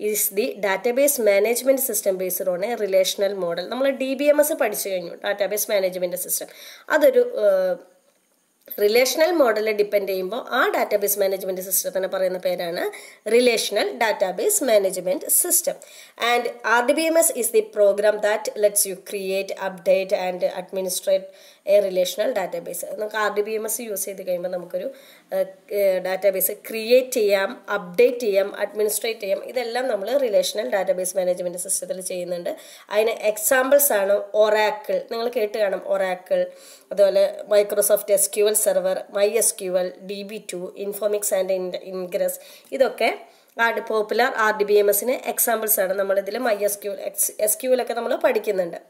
is the database management system based on a relational model. നമ്മൾ DBMS പഠിച്ചു കഴിഞ്ഞു, ഡാറ്റാബേസ് മാനേജ്മെൻറ്റ് സിസ്റ്റം. അതൊരു റിലേഷണൽ മോഡലിൽ ഡിപ്പെൻഡ് ചെയ്യുമ്പോൾ ആ ഡാറ്റാബേസ് മാനേജ്മെൻറ്റ് സിസ്റ്റത്തിന് പറയുന്ന പേരാണ് relational database management system. And RDBMS is the program that lets you create, update and administrate a relational database. നമുക്ക് RDBMS യൂസ് ചെയ്ത് കഴിയുമ്പോൾ നമുക്കൊരു ഡാറ്റാബേസ് ക്രിയേറ്റ് ചെയ്യാം, അപ്ഡേറ്റ് ചെയ്യാം, അഡ്മിനിസ്ട്രേറ്റ് ചെയ്യാം. ഇതെല്ലാം നമ്മൾ റിലേഷണൽ ഡാറ്റാബേസ് മാനേജ്മെൻറ്റ് സിസ്റ്റത്തിൽ ചെയ്യുന്നുണ്ട്. അതിന് എക്സാമ്പിൾസ് ആണ് ഒറാക്കിൾ, നിങ്ങൾ കേട്ട് കാണും ഒറാക്കിൾ, അതുപോലെ Microsoft SQL server, MySQL, DB2, Informix and Ingres. ഇതൊക്കെ പോപ്പുലർ RDBMSന് എക്സാമ്പിൾസ് ആണ്. നമ്മളിതിൽ MySQL, SQL ഒക്കെ നമ്മൾ പഠിക്കുന്നുണ്ട്.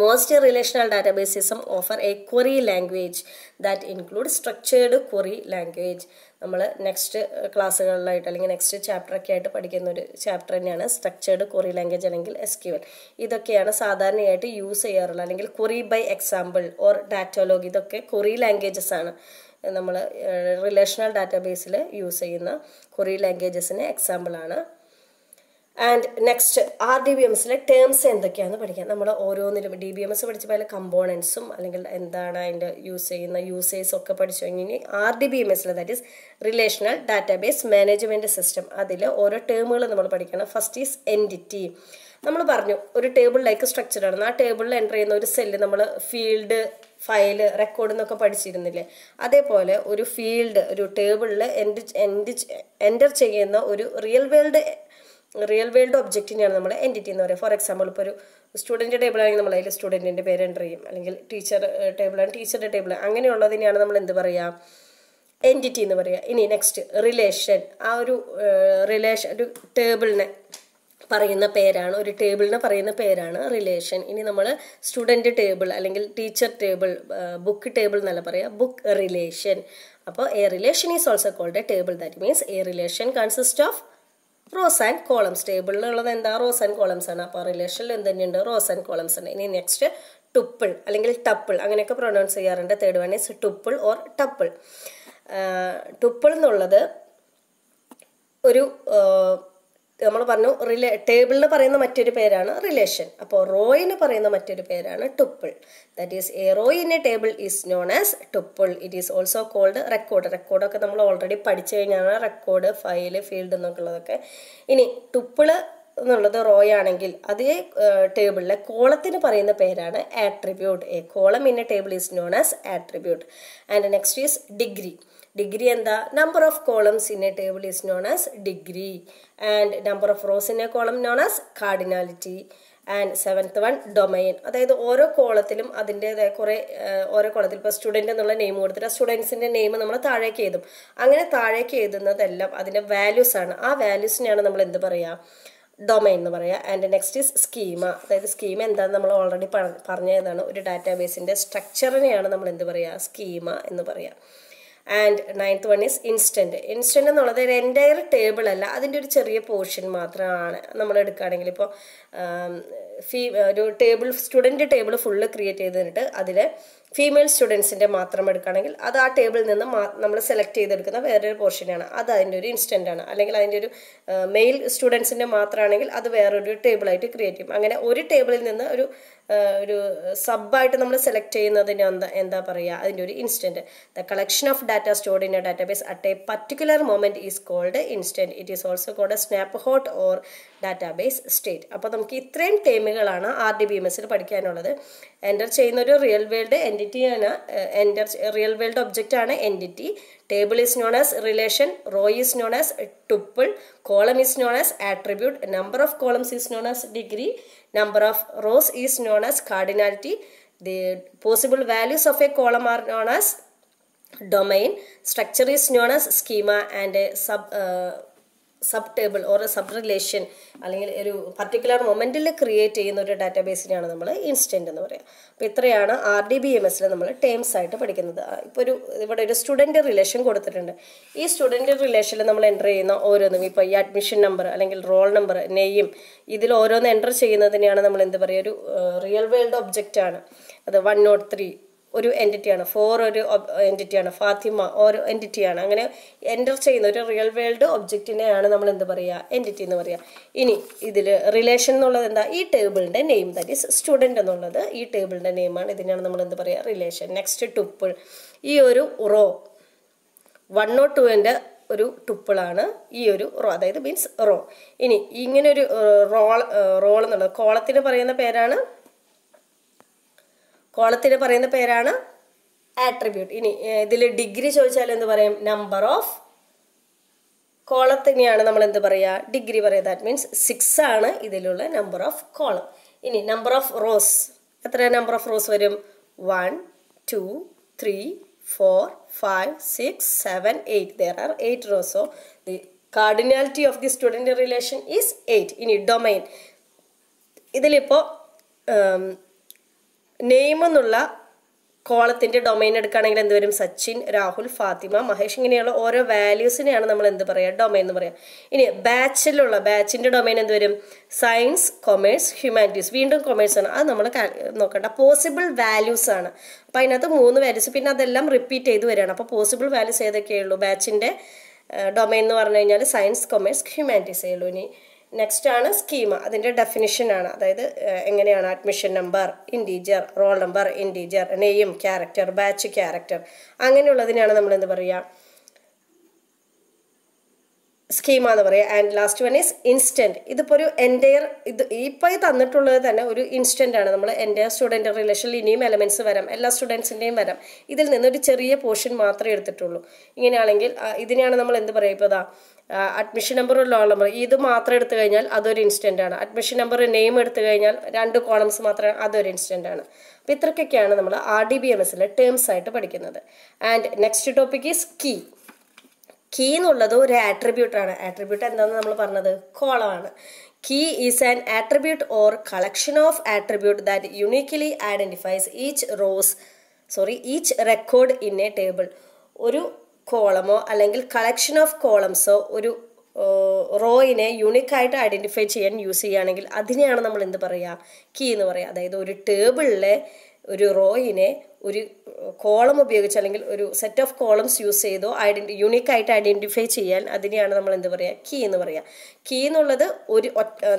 Most relational databases system offer a query language that includes structured query language. നമ്മൾ നെക്സ്റ്റ് ക്ലാസ്സുകളിലായിട്ട് അല്ലെങ്കിൽ നെക്സ്റ്റ് ചാപ്റ്ററൊക്കെ ആയിട്ട് പഠിക്കുന്ന ഒരു ചാപ്റ്റർ തന്നെയാണ് സ്ട്രക്ചേർഡ് ക്വറി ലാംഗ്വേജ് അല്ലെങ്കിൽ SQL. ഇതൊക്കെയാണ് സാധാരണയായിട്ട് യൂസ് ചെയ്യാറുള്ളത്. അല്ലെങ്കിൽ ക്വറി ബൈ എക്സാമ്പിൾ ഓർ ഡാറ്റോലോഗ്, ഇതൊക്കെ ക്വറി ലാംഗ്വേജസ് ആണ്. നമ്മൾ റിലേഷണൽ ഡാറ്റാബേസിൽ യൂസ് ചെയ്യുന്ന ക്വറി ലാംഗ്വേജസിന് എക്സാമ്പിളാണ്. ആൻഡ് നെക്സ്റ്റ് RDBMSലെ ടേംസ് എന്തൊക്കെയാണെന്ന് പഠിക്കാം. നമ്മൾ ഓരോന്നിലും DBMS പഠിച്ചപ്പോൾ അതിൽ കമ്പോണൻസും അല്ലെങ്കിൽ എന്താണ് അതിൻ്റെ യൂസ് ചെയ്യുന്ന യൂസേഴ്സ് ഒക്കെ പഠിച്ചു. ഇനി RDBMSലെ that is relational database management system, അതിൽ ഓരോ ടേമുകൾ നമ്മൾ പഠിക്കണം. First is entity. നമ്മൾ പറഞ്ഞു ഒരു ടേബിൾ ലൈക്ക് സ്ട്രക്ചർ ആണ്. ആ ടേബിളിൽ എൻ്റർ ചെയ്യുന്ന ഒരു സെല്ല് നമ്മൾ ഫീൽഡ്, ഫയൽ, റെക്കോർഡ് എന്നൊക്കെ പഠിച്ചിരുന്നില്ലേ? അതേപോലെ ഒരു ഫീൽഡ്, ഒരു ടേബിളിൽ എൻ്റർ ചെയ്യുന്ന ഒരു റിയൽ വേൾഡ് ഒബ്ജക്റ്റിനെയാണ് നമ്മൾ എൻറ്റിറ്റി എന്ന് പറയുക. ഫോർ എക്സാമ്പിൾ ഇപ്പോൾ ഒരു സ്റ്റുഡൻറ്റ് ടേബിൾ ആണെങ്കിൽ നമ്മൾ അതിൽ സ്റ്റുഡൻറ്റിൻ്റെ പേര് എൻ്റർ ചെയ്യും. അല്ലെങ്കിൽ ടീച്ചർ ടേബിളാണ് ടീച്ചറുടെ ടേബിൾ. അങ്ങനെയുള്ളതിനെയാണ് നമ്മൾ എന്ത് പറയുക, എൻറ്റിറ്റി എന്ന് പറയുക. ഇനി നെക്സ്റ്റ് റിലേഷൻ. ആ ഒരു റിലേഷൻ ഒരു ടേബിളിനെ പറയുന്ന പേരാണ്, ഒരു ടേബിളിന് പറയുന്ന പേരാണ് റിലേഷൻ. ഇനി നമ്മൾ സ്റ്റുഡൻറ്റ് ടേബിൾ അല്ലെങ്കിൽ ടീച്ചർ ടേബിൾ, ബുക്ക് ടേബിൾ എന്നല്ല പറയുക, ബുക്ക് റിലേഷൻ. അപ്പോൾ a relation is also called a table. That means a relation consist of rows and columns. ടേബിളിലുള്ളത് എന്താ, റോസ് ആൻഡ് കോളംസ് ആണ്. അപ്പോൾ റിലേഷനിൽ എന്ത് തന്നെയുണ്ട്, റോസ് ആൻഡ് കോളംസ് ഉണ്ട്. ഇനി നെക്സ്റ്റ് ടുപ്പിൾ അല്ലെങ്കിൽ ടപ്പിൾ, അങ്ങനെയൊക്കെ പ്രൊനൗൺസ് ചെയ്യാറുണ്ട്. Third one is tuple or tuple. Tuple എന്നുള്ളത് ഒരു നമ്മൾ പറഞ്ഞു ടേബിളിന് പറയുന്ന മറ്റൊരു പേരാണ് റിലേഷൻ. അപ്പോൾ റോയിന് പറയുന്ന മറ്റൊരു പേരാണ് tuple. That is a row in a table is known as tuple. It is also called record. റെക്കോർഡൊക്കെ നമ്മൾ ഓൾറെഡി പഠിച്ചു കഴിഞ്ഞാണ്, റെക്കോർഡ്, ഫയല്, ഫീൽഡ് എന്നൊക്കെ ഉള്ളതൊക്കെ. ഇനി ടുപ്പിൾ എന്നുള്ളത് റോ ആണെങ്കിൽ അതേ ടേബിളിലെ കോളത്തിന് പറയുന്ന പേരാണ് attribute. A column in a table is known as attribute. And next is degree. Degree എന്താ, number of columns in a table is known as degree. And number of rows in a column known as cardinality. And seventh one domain. അതായത് ഓരോ കോളത്തിലും അതിൻ്റെതായ കുറേ ഓരോ കോളത്തിൽ ഇപ്പോൾ student എന്നുള്ള name കൊടുത്തിട്ട് ആ സ്റ്റുഡൻസിൻ്റെ നെയിം നമ്മൾ താഴേക്ക് എഴുതും. അങ്ങനെ താഴേക്ക് എഴുതുന്നതെല്ലാം അതിൻ്റെ വാല്യൂസ് ആണ്. ആ വാല്യൂസിനെയാണ് നമ്മൾ എന്ത് പറയുക, ഡൊമൈൻ എന്ന് പറയുക. And next is schema. അതായത് സ്കീമ എന്താണെന്ന് നമ്മൾ ഓൾറെഡി പറഞ്ഞതാണ്. ഒരു ഡാറ്റാബേസിൻ്റെ സ്ട്രക്ചറിനെയാണ് നമ്മൾ എന്ത് പറയുക, സ്കീമ എന്ന് പറയുക. And ninth one is instant. Instant എന്നുള്ളത് ഒരു എൻറ്റയർ ടേബിൾ അല്ല, അതിൻ്റെ ഒരു ചെറിയ പോർഷൻ മാത്രമാണ്. നമ്മൾ എടുക്കുകയാണെങ്കിൽ ഇപ്പോൾ ഒരു table, student table full create ചെയ്തിട്ട് അതിൽ ഫീമെയിൽ സ്റ്റുഡൻസിൻ്റെ മാത്രം എടുക്കുകയാണെങ്കിൽ അത് ആ ടേബിളിൽ നിന്ന് നമ്മൾ സെലക്ട് ചെയ്തെടുക്കുന്ന വേറൊരു പോർഷനാണ്. അത് അതിൻ്റെ ഒരു ഇൻസ്റ്റൻ്റ് ആണ്. അല്ലെങ്കിൽ അതിൻ്റെ ഒരു മെയിൽ സ്റ്റുഡൻസിൻ്റെ മാത്രമാണെങ്കിൽ അത് വേറൊരു ടേബിളായിട്ട് ക്രിയേറ്റ് ചെയ്യും. അങ്ങനെ ഒരു ടേബിളിൽ നിന്ന് ഒരു സബ്ബായിട്ട് നമ്മൾ സെലക്ട് ചെയ്യുന്നതിന് എന്താ പറയുക, അതിൻ്റെ ഒരു instance. The collection of data stored in a database at a particular moment is called instance. It is also called a snapshot or database state. അപ്പോൾ നമുക്ക് ഇത്രയും ടേമുകളാണ് RDBMSൽ പഠിക്കാനുള്ളത്. എൻ്റർ ചെയ്യുന്ന ഒരു റിയൽ വേൾഡ് എൻറ്റിറ്റിയാണ്, റിയൽ വേൾഡ് ഒബ്ജക്റ്റ് ആണ് entity. Table is known as relation, row is known as tuple, column is known as attribute, number of columns is known as degree, number of rows is known as cardinality, the possible values of a column are known as domain, structure is known as schema and a sub table or a sub relation അല്ലെങ്കിൽ ഒരു particular മൊമെൻറ്റിൽ create ചെയ്യുന്ന ഒരു ഡാറ്റാബേസിനെയാണ് നമ്മൾ instant എന്ന് പറയുക. അപ്പോൾ ഇത്രയാണ് RDBMSൽ നമ്മൾ ടേംസ് ആയിട്ട് പഠിക്കുന്നത്. ഇപ്പോൾ ഇവിടെ ഒരു സ്റ്റുഡൻറ്റ് റിലേഷൻ കൊടുത്തിട്ടുണ്ട്. ഈ സ്റ്റുഡൻറ്റ് റിലേഷനിൽ നമ്മൾ എൻ്റർ ചെയ്യുന്ന ഓരോന്നും, ഇപ്പോൾ ഈ അഡ്മിഷൻ നമ്പർ അല്ലെങ്കിൽ റോൾ നമ്പർ, നെയിം, ഇതിൽ ഓരോന്ന് എൻ്റർ ചെയ്യുന്നതിനെയാണ് നമ്മൾ എന്ത് പറയുക, ഒരു റിയൽ വേൾഡ് ഒബ്ജക്റ്റ് ആണ്. അത് 103 ഒരു എൻറ്റിറ്റിയാണ്, 4 ഒരു എൻറ്റിറ്റിയാണ്, ഫാത്തിമ ഒരു എൻറ്റിറ്റിയാണ്. അങ്ങനെ എൻ്റർ ചെയ്യുന്ന ഒരു റിയൽ വേൾഡ് ഒബ്ജക്റ്റിനെയാണ് നമ്മൾ എന്ത് പറയുക, എൻറ്റിറ്റി എന്ന് പറയുക. ഇനി ഇതിൽ റിലേഷൻ എന്നുള്ളത് എന്താ, ഈ ടേബിളിൻ്റെ നെയിം, ദാറ്റ് ഈസ് സ്റ്റുഡൻറ്റ് എന്നുള്ളത് ഈ ടേബിളിൻ്റെ നെയിമാണ്. ഇതിനാണ് നമ്മൾ എന്ത് പറയുക, റിലേഷൻ. നെക്സ്റ്റ് ടുപ്പിൾ, ഈ ഒരു റോ 102ൻ്റെ ഒരു ടുപ്പിളാണ് ഈ ഒരു റോ, അതായത് മീൻസ് റോ. ഇനി ഇങ്ങനെ ഒരു റോൾ എന്നുള്ളത് കോളത്തിന് പറയുന്ന പേരാണ് ആട്രിബ്യൂട്ട്. ഇനി ഇതിൽ ഡിഗ്രി ചോദിച്ചാൽ എന്ത് പറയും, നമ്പർ ഓഫ് കോളത്തിനെയാണ് നമ്മൾ എന്ത് പറയുക, ഡിഗ്രി പറയുക. ദാറ്റ് മീൻസ് 6 ആണ് ഇതിലുള്ള നമ്പർ ഓഫ് കോളം. ഇനി നമ്പർ ഓഫ് റോസ്, എത്ര നമ്പർ ഓഫ് റോസ് വരും, 1 2 3 4 5 6 7 8. There are 8 rows. So the cardinality of the student relation is 8. ഇനി ഡൊമൈൻ, ഇതിലിപ്പോൾ നെയിം എന്നുള്ള കോളത്തിൻ്റെ ഡൊമൈൻ എടുക്കുകയാണെങ്കിൽ എന്ത് വരും, സച്ചിൻ, രാഹുൽ, ഫാത്തിമ, മഹേഷ്, ഇങ്ങനെയുള്ള ഓരോ വാല്യൂസിനെയാണ് നമ്മൾ എന്ത് പറയുക, ഡൊമൈൻ എന്ന് പറയുക. ഇനി ബാച്ചിൻ്റെ ഡൊമൈൻ എന്ത് വരും, സയൻസ്, കൊമേഴ്സ്, ഹ്യൂമാനിറ്റീസ്. വീണ്ടും കൊമേഴ്സ് ആണ്, അത് നമ്മൾ നോക്കണ്ട. പോസിബിൾ വാല്യൂസ് ആണ്. അപ്പോൾ അതിനകത്ത് 3 വാല്യൂസ്, പിന്നെ അതെല്ലാം റിപ്പീറ്റ് ചെയ്ത് വരികയാണ്. അപ്പോൾ പോസിബിൾ വാല്യൂസ് ഏതൊക്കെയുള്ളൂ, ബാച്ചിൻ്റെ ഡൊമൈൻ എന്ന് പറഞ്ഞു കഴിഞ്ഞാൽ സയൻസ്, കൊമേഴ്സ്, ഹ്യൂമാനിറ്റീസേ ഉള്ളൂ. ഇനി നെക്സ്റ്റ് ആണ് സ്കീമ, അതിൻ്റെ ഡെഫിനിഷനാണ്. അതായത് എങ്ങനെയാണ് admission number integer, roll number integer, name character, batch character, അങ്ങനെയുള്ളതിനാണ് നമ്മൾ എന്ത് പറയുക, സ്കീമ എന്ന് പറയുക. And last one is instance. ഇതിപ്പോൾ ഒരു എൻ്റയർ, ഇപ്പോൾ തന്നിട്ടുള്ളത് തന്നെ ഒരു ഇൻസ്റ്റൻ്റ് ആണ്. നമ്മൾ എൻ്റയർ സ്റ്റുഡൻറ്റ് റിലേഷനിൽ ഇനിയും എലമെൻറ്റ്സ് വരാം, എല്ലാ സ്റ്റുഡൻസിൻ്റെയും വരാം. ഇതിൽ നിന്നൊരു ചെറിയ പോർഷൻ മാത്രമേ എടുത്തിട്ടുള്ളൂ. ഇങ്ങനെയാണെങ്കിൽ ഇതിനെയാണ് നമ്മൾ എന്ത് പറയുക, ഇപ്പോൾ അഡ്മിഷൻ നമ്പർ, റോൾ നമ്പർ, ഇത് മാത്രം എടുത്തു കഴിഞ്ഞാൽ അതൊരു ഇൻസ്റ്റൻ്റ് ആണ്. അഡ്മിഷൻ നമ്പർ, നെയിം എടുത്തു കഴിഞ്ഞാൽ 2 കോളംസ് മാത്രമേ, അതൊരു ഇൻസ്റ്റൻ്റ് ആണ്. അപ്പോൾ ഇത്രയ്ക്കൊക്കെയാണ് നമ്മൾ RDBMSൽ ടേംസ് ആയിട്ട് പഠിക്കുന്നത്. And next topic is key. Key എന്നുള്ളത് ഒരു ആട്രിബ്യൂട്ടാണ്. ആട്രിബ്യൂട്ട് എന്താണെന്ന് നമ്മൾ പറഞ്ഞത്, കോളമാണ്. Key is an attribute or collection of attribute that uniquely identifies each record in a table. ഒരു കോളമോ അല്ലെങ്കിൽ കളക്ഷൻ ഓഫ് കോളംസോ ഒരു റോയിനെ യൂണിക്കായിട്ട് ഐഡൻറ്റിഫൈ ചെയ്യാൻ യൂസ് ചെയ്യുകയാണെങ്കിൽ അതിനെയാണ് നമ്മൾ എന്ത് പറയുക, കീ എന്ന് പറയുക. അതായത് ഒരു ടേബിളിലെ ഒരു റോയിനെ ഒരു കോളം ഉപയോഗിച്ച് അല്ലെങ്കിൽ ഒരു സെറ്റ് ഓഫ് കോളംസ് യൂസ് ചെയ്തോ യൂണിക്കായിട്ട് ഐഡൻറ്റിഫൈ ചെയ്യാൻ അതിനെയാണ് നമ്മൾ എന്ത് പറയുക, കീ എന്ന് പറയുക. കീ എന്നുള്ളത് ഒരു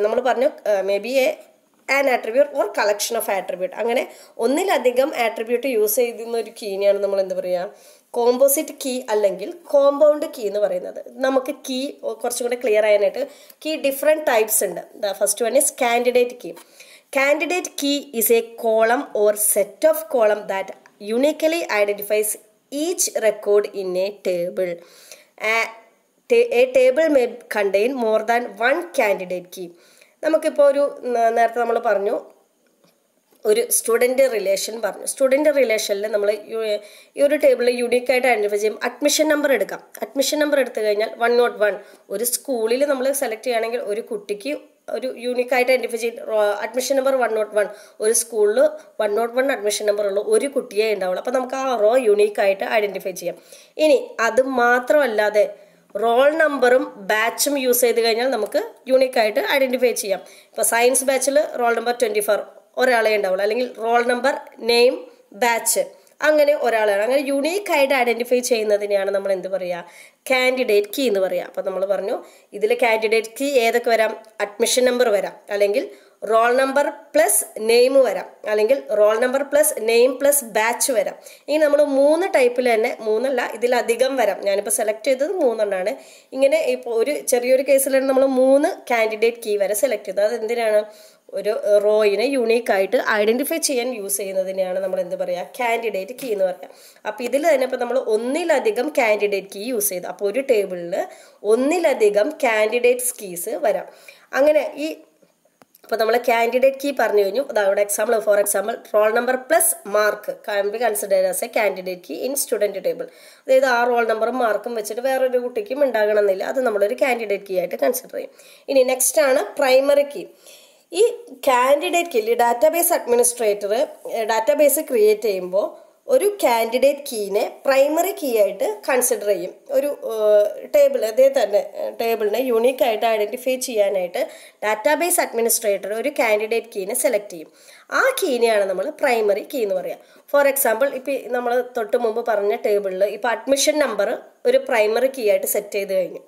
നമ്മൾ പറഞ്ഞു may be an attribute or collection of attribute. അങ്ങനെ ഒന്നിലധികം ആട്രിബ്യൂട്ട് യൂസ് ചെയ്യുന്ന ഒരു കീനെയാണ് നമ്മൾ എന്ത് പറയുക, കോമ്പോസിറ്റ് കീ അല്ലെങ്കിൽ കോമ്പൗണ്ട് കീ എന്ന് പറയുന്നത്. നമുക്ക് കീ കുറച്ചും കൂടെ ക്ലിയർ ആകാനായിട്ട് കീ ഡിഫറെൻറ്റ് ടൈപ്സ് ഉണ്ട്. The first one is candidate key. Candidate key is a column or set of column that uniquely identifies each record in a table. A table may contain more than one candidate key. നമുക്കിപ്പോൾ ഒരു നേരത്തെ നമ്മൾ പറഞ്ഞു ഒരു student relation പറഞ്ഞു. Student റിലേഷനിൽ നമ്മൾ ഈ ഒരു ടേബിളിൽ യൂണിക്കായിട്ട് ഐഡൻറ്റിഫൈ ചെയ്യും. അഡ്മിഷൻ നമ്പർ എടുക്കാം. അഡ്മിഷൻ നമ്പർ എടുത്തു കഴിഞ്ഞാൽ 101 ഒരു സ്കൂളിൽ നമ്മൾ സെലക്ട് ചെയ്യുകയാണെങ്കിൽ ഒരു കുട്ടിക്ക് ഒരു യൂണിക്കായിട്ട് ഐഡൻറ്റിഫൈ ചെയ്യും. അഡ്മിഷൻ നമ്പർ 101 ഒരു സ്കൂളിൽ 101 അഡ്മിഷൻ നമ്പർ ഉള്ള ഒരു കുട്ടിയെ ഉണ്ടാവുള്ളൂ. അപ്പോൾ നമുക്ക് ആ റോ യൂണിക്കായിട്ട് ഐഡൻറ്റിഫൈ ചെയ്യാം. ഇനി അത് മാത്രമല്ലാതെ റോൾ നമ്പറും ബാച്ചും യൂസ് ചെയ്ത് കഴിഞ്ഞാൽ നമുക്ക് യൂണിക്കായിട്ട് ഐഡൻറ്റിഫൈ ചെയ്യാം. ഇപ്പോൾ സയൻസ് ബാച്ചിൽ റോൾ നമ്പർ 24 ഒരാളെ ഉണ്ടാവുള്ളൂ, അല്ലെങ്കിൽ റോൾ നമ്പർ, നെയിം, ബാച്ച് അങ്ങനെ ഒരാളാണ്. അങ്ങനെ യുണീക്കായിട്ട് ഐഡൻറ്റിഫൈ ചെയ്യുന്നതിനെയാണ് നമ്മൾ എന്ത് പറയുക, കാൻഡിഡേറ്റ് കീ എന്ന് പറയുക. അപ്പോൾ നമ്മൾ പറഞ്ഞു ഇതിൽ കാൻഡിഡേറ്റ് കീ ഏതൊക്കെ വരാം, അഡ്മിഷൻ നമ്പർ വരാം, അല്ലെങ്കിൽ റോൾ നമ്പർ പ്ലസ് നെയിം വരാം, അല്ലെങ്കിൽ roll number plus name plus batch വരാം. ഇനി നമ്മൾ 3 ടൈപ്പിൽ തന്നെ, 3 അല്ല ഇതിലധികം വരാം. ഞാനിപ്പോൾ സെലക്ട് ചെയ്തത് 3 എണ്ണമാണ്. ഇങ്ങനെ ഇപ്പോൾ ഒരു ചെറിയൊരു കേസിലാണ് നമ്മൾ 3 കാൻഡിഡേറ്റ് കീ വരെ സെലക്ട് ചെയ്തത്. അതെന്തിനാണ്, ഒരു റോയിനെ യൂണീക്കായിട്ട് ഐഡൻറ്റിഫൈ ചെയ്യാൻ യൂസ് ചെയ്യുന്നതിനെയാണ് നമ്മൾ എന്ത് പറയുക, കാൻഡിഡേറ്റ് കീ എന്ന് പറയുക. അപ്പോൾ ഇതിൽ തന്നെ ഇപ്പോൾ നമ്മൾ ഒന്നിലധികം കാൻഡിഡേറ്റ് കീ യൂസ് ചെയ്തു. അപ്പോൾ ഒരു ടേബിളിൽ ഒന്നിലധികം കാൻഡിഡേറ്റ്സ് കീസ് വരാം. അങ്ങനെ ഈ അപ്പോൾ നമ്മൾ കാൻഡിഡേറ്റ് കീ പറഞ്ഞു കഴിഞ്ഞു. അവിടെ example, for example roll number plus mark can be considered as a candidate key in student table. അതായത് ആ റോൾ നമ്പറും മാർക്കും വെച്ചിട്ട് വേറൊരു കുട്ടിക്കും ഉണ്ടാകണമെന്നില്ല, അത് നമ്മളൊരു കാൻഡിഡേറ്റ് കീ ആയിട്ട് കൺസിഡർ ചെയ്യും. ഇനി നെക്സ്റ്റ് ആണ് പ്രൈമറി കീ. ഈ candidate key database administrator database create ചെയ്യുമ്പോൾ ഒരു കാൻഡിഡേറ്റ് കീനെ പ്രൈമറി കീ ആയിട്ട് കൺസിഡർ ചെയ്യും. ഒരു ടേബിൾ, അതേ തന്നെ ടേബിളിനെ യുണീക്കായിട്ട് ഐഡൻറ്റിഫൈ ചെയ്യാനായിട്ട് ഡാറ്റാബേസ് അഡ്മിനിസ്ട്രേറ്റർ ഒരു കാൻഡിഡേറ്റ് കീനെ സെലക്ട് ചെയ്യും. ആ കീനെയാണ് നമ്മൾ പ്രൈമറി കീ എന്ന് പറയുക. ഫോർ എക്സാമ്പിൾ, ഇപ്പം നമ്മൾ തൊട്ട് മുമ്പ് പറഞ്ഞ ടേബിളിൽ ഇപ്പോൾ അഡ്മിഷൻ നമ്പർ ഒരു പ്രൈമറി കീ ആയിട്ട് സെറ്റ് ചെയ്ത് കഴിഞ്ഞു.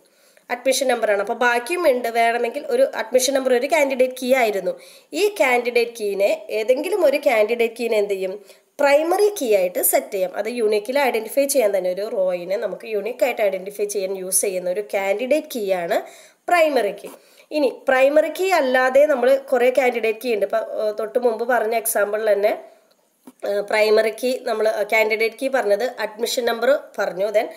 അഡ്മിഷൻ നമ്പറാണ്. അപ്പോൾ ബാക്കിയും ഉണ്ട്, വേണമെങ്കിൽ ഒരു അഡ്മിഷൻ നമ്പർ ഒരു കാൻഡിഡേറ്റ് കീ ആയിരുന്നു. ഈ കാൻഡിഡേറ്റ് കീനെ ഏതെങ്കിലും ഒരു കാൻഡിഡേറ്റ് കീനെ എന്ത് ചെയ്യും, പ്രൈമറി കീ ആയിട്ട് സെറ്റ് ചെയ്യാം. അത് യൂണിക്കിൽ ഐഡൻറ്റിഫൈ ചെയ്യാൻ തന്നെ, ഒരു റോയിനെ നമുക്ക് യൂണിക്കായിട്ട് ഐഡൻറ്റിഫൈ ചെയ്യാൻ യൂസ് ചെയ്യുന്ന ഒരു കാൻഡിഡേറ്റ് കീ ആണ് പ്രൈമറി കീ. ഇനി പ്രൈമറി കീ അല്ലാതെ നമ്മൾ കുറേ കാൻഡിഡേറ്റ് കീ ഉണ്ട്. ഇപ്പോൾ തൊട്ട് മുമ്പ് പറഞ്ഞ എക്സാമ്പിളിൽ തന്നെ പ്രൈമറി കീ നമ്മൾ കാൻഡിഡേറ്റ് കീ പറഞ്ഞത് അഡ്മിഷൻ നമ്പർ പറഞ്ഞു, then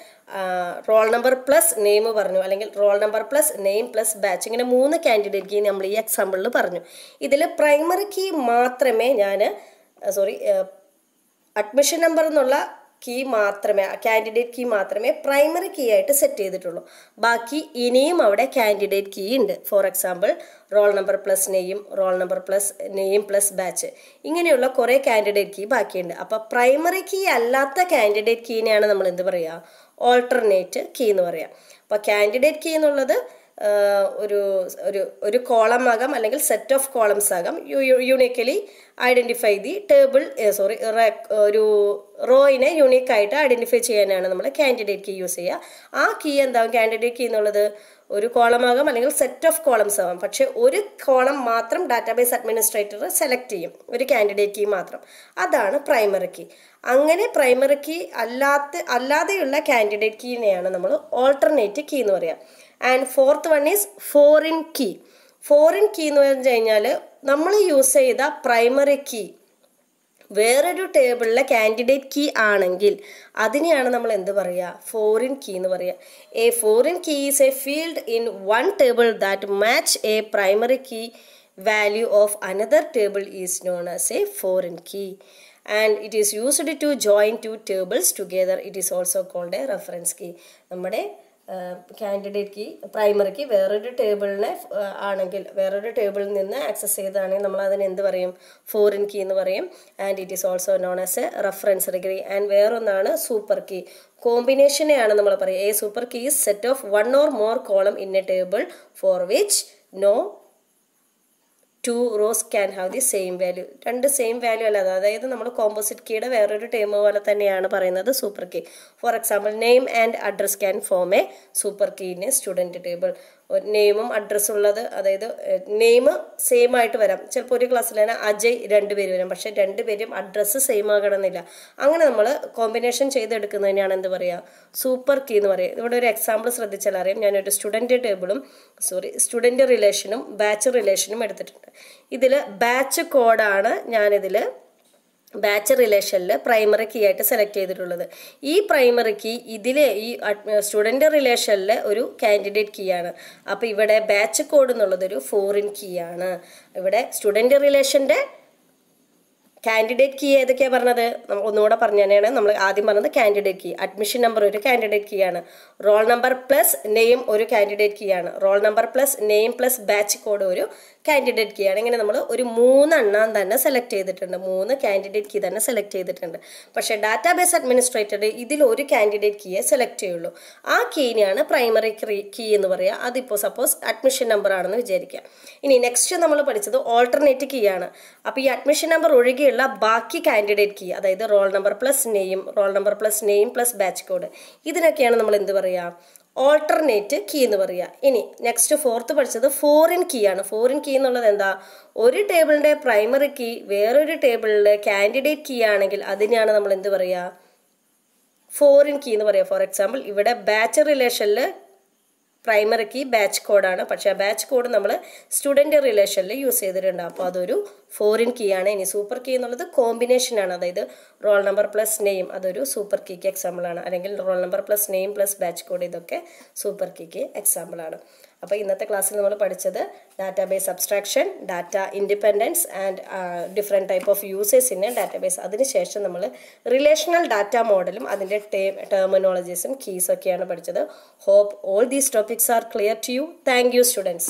role number plus name പറഞ്ഞു, അല്ലെങ്കിൽ roll number plus name plus batch, ഇങ്ങനെ 3 കാൻഡിഡേറ്റ് കീ നമ്മൾ ഈ എക്സാമ്പിളിൽ പറഞ്ഞു. ഇതിൽ പ്രൈമറി കീ മാത്രമേ അഡ്മിഷൻ നമ്പർ എന്നുള്ള കീ മാത്രമേ, കാൻഡിഡേറ്റ് കീ മാത്രമേ പ്രൈമറി കീ ആയിട്ട് സെറ്റ് ചെയ്തിട്ടുള്ളൂ. ബാക്കി ഇനിയും അവിടെ കാൻഡിഡേറ്റ് കീ ഉണ്ട്. Four example roll number plus name, roll number plus name plus batch, ഇങ്ങനെയുള്ള കുറേ കാൻഡിഡേറ്റ് കീ ബാക്കിയുണ്ട്. അപ്പോൾ പ്രൈമറി കീ അല്ലാത്ത കാൻഡിഡേറ്റ് കീനെയാണ് നമ്മൾ എന്ത് പറയുക, ഓൾട്ടർനേറ്റ് കീ എന്ന് പറയാം. അപ്പോൾ കാൻഡിഡേറ്റ് കീ എന്നുള്ളത് ഒരു കോളം ആകാം, അല്ലെങ്കിൽ സെറ്റ് ഓഫ് കോളംസ് ആകാം. യൂണിക്കലി ഐഡൻറ്റിഫൈ ദി ടേബിൾ ഒരു റോയിനെ യൂണിക്കായിട്ട് ഐഡൻറ്റിഫൈ ചെയ്യാനാണ് നമ്മൾ കാൻഡിഡേറ്റ് കീ യൂസ് ചെയ്യുക. ആ കീ എന്താകും, കാൻഡിഡേറ്റ് കീ എന്നുള്ളത് ഒരു കോളം ആകാം, അല്ലെങ്കിൽ സെറ്റ് ഓഫ് കോളംസ് ആകാം. പക്ഷേ ഒരു കോളം മാത്രം ഡാറ്റാബേസ് അഡ്മിനിസ്ട്രേറ്റർ സെലക്ട് ചെയ്യും, ഒരു കാൻഡിഡേറ്റ് കീ മാത്രം. അതാണ് പ്രൈമറി കീ. അങ്ങനെ പ്രൈമറി കീ അല്ലാതെയുള്ള കാൻഡിഡേറ്റ് കീനെയാണ് നമ്മൾ ഓൾട്ടർനേറ്റ് കീ എന്ന് പറയുക. And fourth one is foreign key. Foreign key എന്ന് പറഞ്ഞു കഴിഞ്ഞാൽ നമ്മൾ യൂസ് ചെയ്ത പ്രൈമറി കീ വേറൊരു ടേബിളിലെ കാൻഡിഡേറ്റ് കീ ആണെങ്കിൽ അതിനെയാണ് നമ്മൾ എന്ത് പറയുക, ഫോറിൻ കീ എന്ന് പറയുക. A foreign key is a field in one table that match a primary key value of another table is known as a foreign key. And it is used to join two tables together. It is also called a reference key. നമ്മുടെ candidate key primary key വേറൊരു ടേബിളിനെ ആണെങ്കിൽ, വേറൊരു ടേബിളിൽ നിന്ന് access ചെയ്താണെങ്കിൽ നമ്മൾ അതിന് എന്ത് പറയും, ഫോറിൻ കീ എന്ന് പറയും. And it is also known as a reference key. And വേറൊന്നാണ് സൂപ്പർ കീ. കോമ്പിനേഷനെയാണ് നമ്മൾ പറയുക. A super key is set of one or more column in a table for which no 2 rows can have the same value. രണ്ട് same value അല്ലാതെ, അതായത് നമ്മൾ composite കീയുടെ വേറൊരു ടേം പോലെ തന്നെയാണ് പറയുന്നത് super key. For example name and address can form a super key in a student table. നെയിമും അഡ്രസ്സും ഉള്ളത്, അതായത് നെയിം സെയിം ആയിട്ട് വരാം. ചിലപ്പോൾ ഒരു ക്ലാസ്സിൽ തന്നെ അജയ് 2 പേര് വരാം, പക്ഷേ 2 പേരും അഡ്രസ്സ് സെയിം ആകണമെന്നില്ല. അങ്ങനെ നമ്മൾ കോമ്പിനേഷൻ ചെയ്തെടുക്കുന്നതിനാണ് എന്ത് പറയുക, സൂപ്പർ കീ എന്ന് പറയുക. ഇവിടെ ഒരു എക്സാമ്പിൾ ശ്രദ്ധിച്ചാൽ അറിയാം. ഞാനൊരു സ്റ്റുഡൻറ്റ് റിലേഷനും ബാച്ച് റിലേഷനും എടുത്തിട്ടുണ്ട്. ഇതിൽ ബാച്ച് കോഡാണ് ഞാനിതിൽ ബാച്ച് റിലേഷനിൽ പ്രൈമറി കീ ആയിട്ട് സെലക്ട് ചെയ്തിട്ടുള്ളത്. ഈ പ്രൈമറി കീ ഇതിലെ ഈ സ്റ്റുഡൻറ്റ് റിലേഷനിലെ ഒരു കാൻഡിഡേറ്റ് കീ ആണ്. അപ്പോൾ ഇവിടെ ബാച്ച് കോഡ് എന്നുള്ളതൊരു ഫോറിൻ കീ ആണ്. ഇവിടെ സ്റ്റുഡൻറ്റ് റിലേഷൻ്റെ കാൻഡിഡേറ്റ് കീ ഏതൊക്കെയാണ് പറഞ്ഞത്, ഒന്നുകൂടെ പറഞ്ഞാണ്. നമ്മൾ ആദ്യം പറഞ്ഞത് കാൻഡിഡേറ്റ് കീ, അഡ്മിഷൻ നമ്പർ ഒരു കാൻഡിഡേറ്റ് കീ ആണ്, റോൾ നമ്പർ പ്ലസ് നെയിം ഒരു കാൻഡിഡേറ്റ് കീ ആണ്, role number plus name plus batch code ഒരു കാൻഡിഡേറ്റ് കീ ആണ്. ഇങ്ങനെ നമ്മൾ ഒരു 3 എണ്ണം തന്നെ സെലക്ട് ചെയ്തിട്ടുണ്ട്, 3 കാൻഡിഡേറ്റ് കീ തന്നെ സെലക്ട് ചെയ്തിട്ടുണ്ട്. പക്ഷേ ഡാറ്റാബേസ് അഡ്മിനിസ്ട്രേറ്റർ ഇതിൽ ഒരു കാൻഡിഡേറ്റ് കീയെ സെലക്ട് ചെയ്യുള്ളൂ. ആ കീനെയാണ് പ്രൈമറി കീ എന്ന് പറയുക. അതിപ്പോൾ സപ്പോസ് അഡ്മിഷൻ നമ്പർ ആണെന്ന് വിചാരിക്കുക. ഇനി നെക്സ്റ്റ് നമ്മൾ പഠിച്ചത് ഓൾട്ടർനേറ്റ് കീ ആണ്. അപ്പോൾ ഈ അഡ്മിഷൻ നമ്പർ ഒഴികെയുള്ള ബാക്കി കാൻഡിഡേറ്റ് കീ, അതായത് roll number plus name, roll number plus name plus batch code, ഇതിനൊക്കെയാണ് നമ്മൾ എന്ത് പറയുക, ഓൾട്ടർനേറ്റ് കീ എന്ന് പറയുക. ഇനി നെക്സ്റ്റ് ഫോർത്ത് പഠിച്ചത് ഫോറിൻ കീ ആണ്. ഫോറിൻ കീ എന്നുള്ളത് എന്താ, ഒരു ടേബിളിൻ്റെ പ്രൈമറി കീ വേറൊരു ടേബിളിലെ കാൻഡിഡേറ്റ് കീ ആണെങ്കിൽ അതിനെയാണ് നമ്മൾ എന്ത് പറയുക, ഫോറിൻ കീ എന്ന് പറയുക. ഫോർ എക്സാമ്പിൾ ഇവിടെ ബാച്ച് റിലേഷനിൽ പ്രൈമറി കീ ബാച്ച് കോഡാണ്, പക്ഷേ ആ ബാച്ച് കോഡ് നമ്മൾ സ്റ്റുഡൻറ്റ് റിലേഷനിൽ യൂസ് ചെയ്തിട്ടുണ്ട്. അപ്പോൾ അതൊരു ഫോറിൻ കീ ആണ്. ഇനി സൂപ്പർ കീ എന്നുള്ളത് കോമ്പിനേഷനാണ്, അതായത് റോൾ നമ്പർ പ്ലസ് നെയിം അതൊരു സൂപ്പർ കീക്ക് എക്സാമ്പിളാണ്, അല്ലെങ്കിൽ roll number plus name plus batch code, ഇതൊക്കെ സൂപ്പർ കീക്ക് എക്സാമ്പിളാണ്. അപ്പോൾ ഇന്നത്തെ ക്ലാസ്സിൽ നമ്മൾ പഠിച്ചത് database abstraction, data independence and different type of users in a database. അതിനുശേഷം നമ്മൾ റിലേഷണൽ ഡാറ്റ മോഡലും അതിൻ്റെ ടെർമിനോളജീസും കീസൊക്കെയാണ് പഠിച്ചത്. Hope all these topics are clear to you. Thank you students.